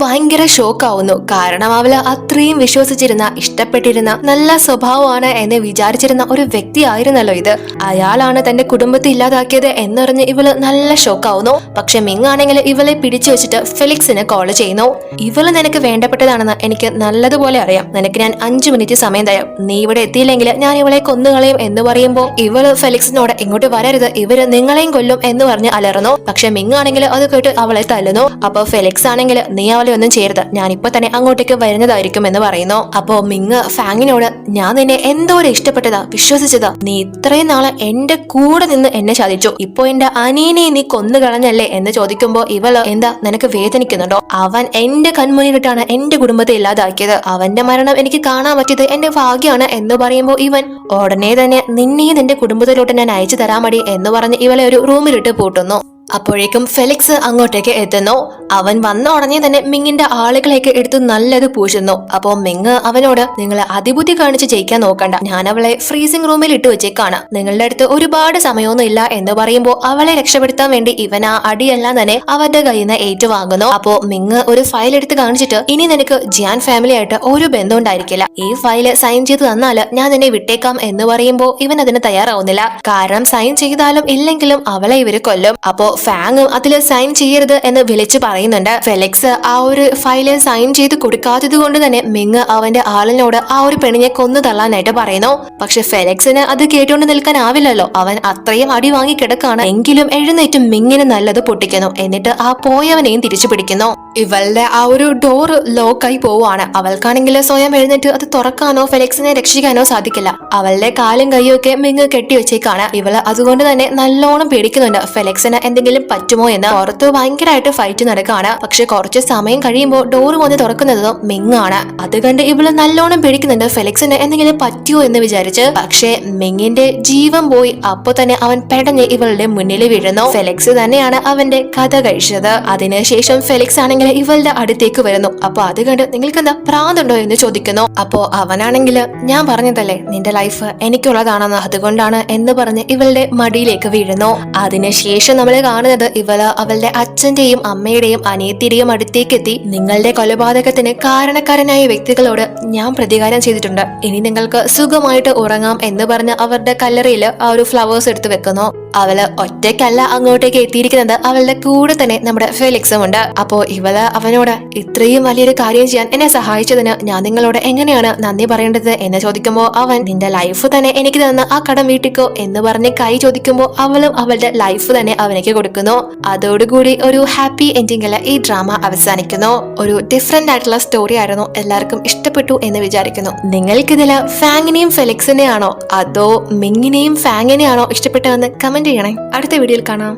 ഭയങ്കര ഷോക്കാവുന്നു. കാരണം അവള് അത്രയും വിശ്വസിച്ചിരുന്ന, ഇഷ്ടപ്പെട്ടിരുന്ന, നല്ല സ്വഭാവമാണ് എന്ന് വിചാരിച്ചിരുന്ന ഒരു വ്യക്തി ആയിരുന്നല്ലോ ഇത്. അയാളാണ് തന്റെ കുടുംബത്തെ ഇല്ലാതാക്കിയത് എന്നറിഞ്ഞ് ഇവള് നല്ല ഷോക്കാവുന്നു. പക്ഷെ മിങ് ആണെങ്കിൽ ഇവളെ പിടിച്ചു വെച്ചിട്ട് ഫെലിക്സിന് കോൾ ചെയ്യുന്നു. ഇവള് നിനക്ക് വേണ്ടപ്പെട്ടതാണെന്ന് എനിക്ക് നല്ലതുപോലെ അറിയാം. നിനക്ക് ഞാൻ 5 മിനിറ്റ് സമയം തരാം. നീ ഇവിടെ എത്തിയില്ലെങ്കിൽ ഞാൻ ഇവളെ കൊന്നുകളയും എന്ന് പറയുമ്പോ ഇവള് ഫെലിക്സിനോട് ഇങ്ങോട്ട് വരരുത്, ഇവര് നിങ്ങളെയും കൊല്ലും എന്ന് പറഞ്ഞ് അലറുന്നു. പക്ഷെ മിങ് ആണെങ്കിൽ അത് കേട്ട് അവളെ തല്ലുന്നു. അപ്പൊ ഫെലിക്സ് ആണെങ്കിൽ നീ അവളെ ഒന്നും ചെയ്യരുത്, ഞാൻ ഇപ്പൊ തന്നെ അങ്ങോട്ടേക്ക് വരുന്നതായിരിക്കും എന്ന് പറയുന്നു. അപ്പോ മിങ് ഫാങ്ങിനോട് ഞാൻ നിന്നെ എന്തോരം ഇഷ്ടപ്പെട്ടതാ, വിശ്വസിച്ചതാ, നീ ഇത്രയും നാളെ എന്റെ കൂടെ നിന്ന് എന്നെ ചതിച്ചു, ഇപ്പൊ എന്റെ അനിയനെ നീ കൊന്നു കളഞ്ഞല്ലേ എന്ന് ചോദിക്കുമ്പോ ഇവള് എന്താ നിനക്ക് വേദനിക്കുന്നുണ്ടോ? അവൻ എന്റെ കൺമുന്നിലിട്ടാണ് എന്റെ കുടുംബത്തെ ഇല്ലാതാക്കിയത്, അവന്റെ മരണം എനിക്ക് കാണാൻ പറ്റിയത് എന്റെ ഭാഗ്യമാണ് എന്ന് പറയുമ്പോ ഇവൻ ഉടനെ തന്നെ നിന്നെയും നിന്റെ കുടുംബത്തിലോട്ട് ഞാൻ അയച്ചു തരാൻ മതി എന്ന് പറഞ്ഞ് ഇവളെ ഒരു റൂമിലിട്ട് പൂട്ടുന്നു. അപ്പോഴേക്കും ഫെലിക്സ് അങ്ങോട്ടേക്ക് എത്തുന്നു. അവൻ വന്ന ഉടനെ തന്നെ മിങ്ങിന്റെ ആളുകളെയൊക്കെ എടുത്ത് നല്ലത് പൂശുന്നു. അപ്പോ മിങ് അവനോട് നിങ്ങൾ അതിബുദ്ധി കാണിച്ച് ജയിക്കാൻ നോക്കണ്ട, ഞാൻ അവളെ ഫ്രീസിംഗ് റൂമിൽ ഇട്ട് വെച്ചേക്കാണ്, നിങ്ങളുടെ അടുത്ത് ഒരുപാട് സമയമൊന്നും ഇല്ല എന്ന് പറയുമ്പോ അവളെ രക്ഷപ്പെടുത്താൻ വേണ്ടി ഇവൻ ആ അടിയെല്ലാം തന്നെ അവന്റെ കയ്യിൽ നിന്ന് ഏറ്റുവാങ്ങുന്നു. അപ്പോ മിങ് ഒരു ഫയൽ എടുത്ത് കാണിച്ചിട്ട് ഇനി നിനക്ക് ജിയാൻ ഫാമിലി ആയിട്ട് ഒരു ബന്ധം ഉണ്ടായിരിക്കില്ല, ഈ ഫയല് സൈൻ ചെയ്ത് തന്നാല് ഞാൻ നിന്നെ വിട്ടേക്കാം എന്ന് പറയുമ്പോ ഇവൻ അതിന് തയ്യാറാവുന്നില്ല. കാരണം സൈൻ ചെയ്താലും ഇല്ലെങ്കിലും അവളെ ഇവര് കൊല്ലും. അപ്പോ ഫാങ്ങും അതില് സൈൻ ചെയ്യരുത് എന്ന് വിളിച്ചു പറയുന്നുണ്ട്. ഫെലിക്സ് ആ ഒരു ഫയല് സൈൻ ചെയ്ത് കൊടുക്കാത്തത് കൊണ്ട് തന്നെ മിങ് അവന്റെ ആളിനോട് ആ ഒരു പെണ്ണിനെ കൊന്നു തള്ളാനായിട്ട് പറയുന്നു. പക്ഷെ ഫെലിക്സിന് അത് കേട്ടുകൊണ്ട് നിൽക്കാനാവില്ലല്ലോ, അവൻ അത്രയും അടി വാങ്ങി കിടക്കാണ്. എങ്കിലും എഴുന്നേറ്റ് മിങ്ങിന് നല്ലത് പൊട്ടിക്കുന്നു. എന്നിട്ട് ആ പോയവനെയും തിരിച്ചു പിടിക്കുന്നു. ഇവളുടെ ആ ഒരു ഡോർ ലോക്കായി പോവാണ്. അവൾക്കാണെങ്കിൽ സ്വയം എഴുന്നേറ്റ് അത് തുറക്കാനോ ഫെലിക്സിനെ രക്ഷിക്കാനോ സാധിക്കില്ല. അവളുടെ കാലും കൈയും ഒക്കെ മിങ് കെട്ടിവെച്ചേക്കാണ്. ഇവള് അതുകൊണ്ട് തന്നെ നല്ലോണം പേടിക്കുന്നുണ്ട് ഫെലിക്സിന് എന്തെങ്കിലും പറ്റുമോ എന്ന്. പുറത്ത് ഭയങ്കരമായിട്ട് ഫൈറ്റ് നടക്കാണ്. പക്ഷെ കുറച്ച് സമയം കഴിയുമ്പോൾ ഡോറ് വന്ന് തുറക്കുന്നതും മിങ് ആണ്. അത് കണ്ട് ഇവള് നല്ലോണം പേടിക്കുന്നുണ്ട് ഫെലിക്സിന് എന്തെങ്കിലും പറ്റുമോ എന്ന് വിചാരിച്ച്. പക്ഷെ മിങ്ങിന്റെ ജീവൻ പോയി. അപ്പൊ തന്നെ അവൻ പെടഞ്ഞ് ഇവളുടെ മുന്നിൽ വീഴുന്നു. ഫെലിക്സ് തന്നെയാണ് അവന്റെ കഥ കഴിച്ചത്. അതിനുശേഷം ഫെലിക്സ് ആണെങ്കിൽ ഇവളുടെ അടുത്തേക്ക് വരുന്നു. അപ്പൊ അത് കണ്ട് നിങ്ങൾക്ക് എന്താ പ്രാന്തുണ്ടോ എന്ന് ചോദിക്കുന്നു. അപ്പോ അവനാണെങ്കിൽ ഞാൻ പറഞ്ഞതല്ലേ നിന്റെ ലൈഫ് എനിക്കുള്ളതാണെന്ന്, അതുകൊണ്ടാണ് എന്ന് പറഞ്ഞ് ഇവളുടെ മടിയിലേക്ക് വീഴുന്നു. അതിനുശേഷം നമ്മൾ കാണുന്നത് ഇവള് അവളുടെ അച്ഛന്റെയും അമ്മയുടെയും അനിയത്തിയുടെയും അടുത്തേക്ക് എത്തി നിങ്ങളുടെ കൊലപാതകത്തിന് കാരണക്കാരനായ വ്യക്തികളോട് ഞാൻ പ്രതികാരം ചെയ്തിട്ടുണ്ട്, ഇനി നിങ്ങൾക്ക് സുഖമായിട്ട് ഉറങ്ങാം എന്ന് പറഞ്ഞ് അവരുടെ കല്ലറയിൽ ആ ഒരു ഫ്ലവേഴ്സ് എടുത്ത് വെക്കുന്നു. അവള് ഒറ്റയ്ക്കല്ല അങ്ങോട്ടേക്ക് എത്തിയിരിക്കുന്നത്, അവളുടെ കൂടെ തന്നെ നമ്മുടെ ഫെലിക്സും ഉണ്ട്. അപ്പോ ഇവള് അവനോട് ഇത്രയും വലിയൊരു കാര്യം ചെയ്യാൻ എന്നെ സഹായിച്ചതിന് ഞാൻ നിങ്ങളോട് എങ്ങനെയാണ് നന്ദി പറയേണ്ടത് എന്ന് ചോദിക്കുമ്പോ അവൻ നിന്റെ ലൈഫ് തന്നെ എനിക്ക് തന്ന ആ കടം വീട്ടിക്കോ എന്ന് പറഞ്ഞ് കൈ ചോദിക്കുമ്പോ അവളും അവളുടെ ലൈഫ് തന്നെ അവനേക്ക് കൊടുക്കുന്നു. അതോടുകൂടി ഒരു ഹാപ്പി എൻഡിങ്ങിൽ ഈ ഡ്രാമ അവസാനിക്കുന്നു. ഒരു ഡിഫറെന്റ് ആയിട്ടുള്ള സ്റ്റോറി ആയിരുന്നു, എല്ലാവർക്കും ഇഷ്ടപ്പെട്ടു എന്ന് വിചാരിക്കുന്നു. നിങ്ങൾക്കിതില് ഫാങ്ങിനെയും ഫെലിക്സിനെയാണോ അതോ മിങ്ങിനെയും ഫാങ്ങിനെയാണോ ഇഷ്ടപ്പെട്ടതെന്ന് കമന്റ് ചെയ്യണേ. അടുത്ത വീഡിയോയിൽ കാണാം.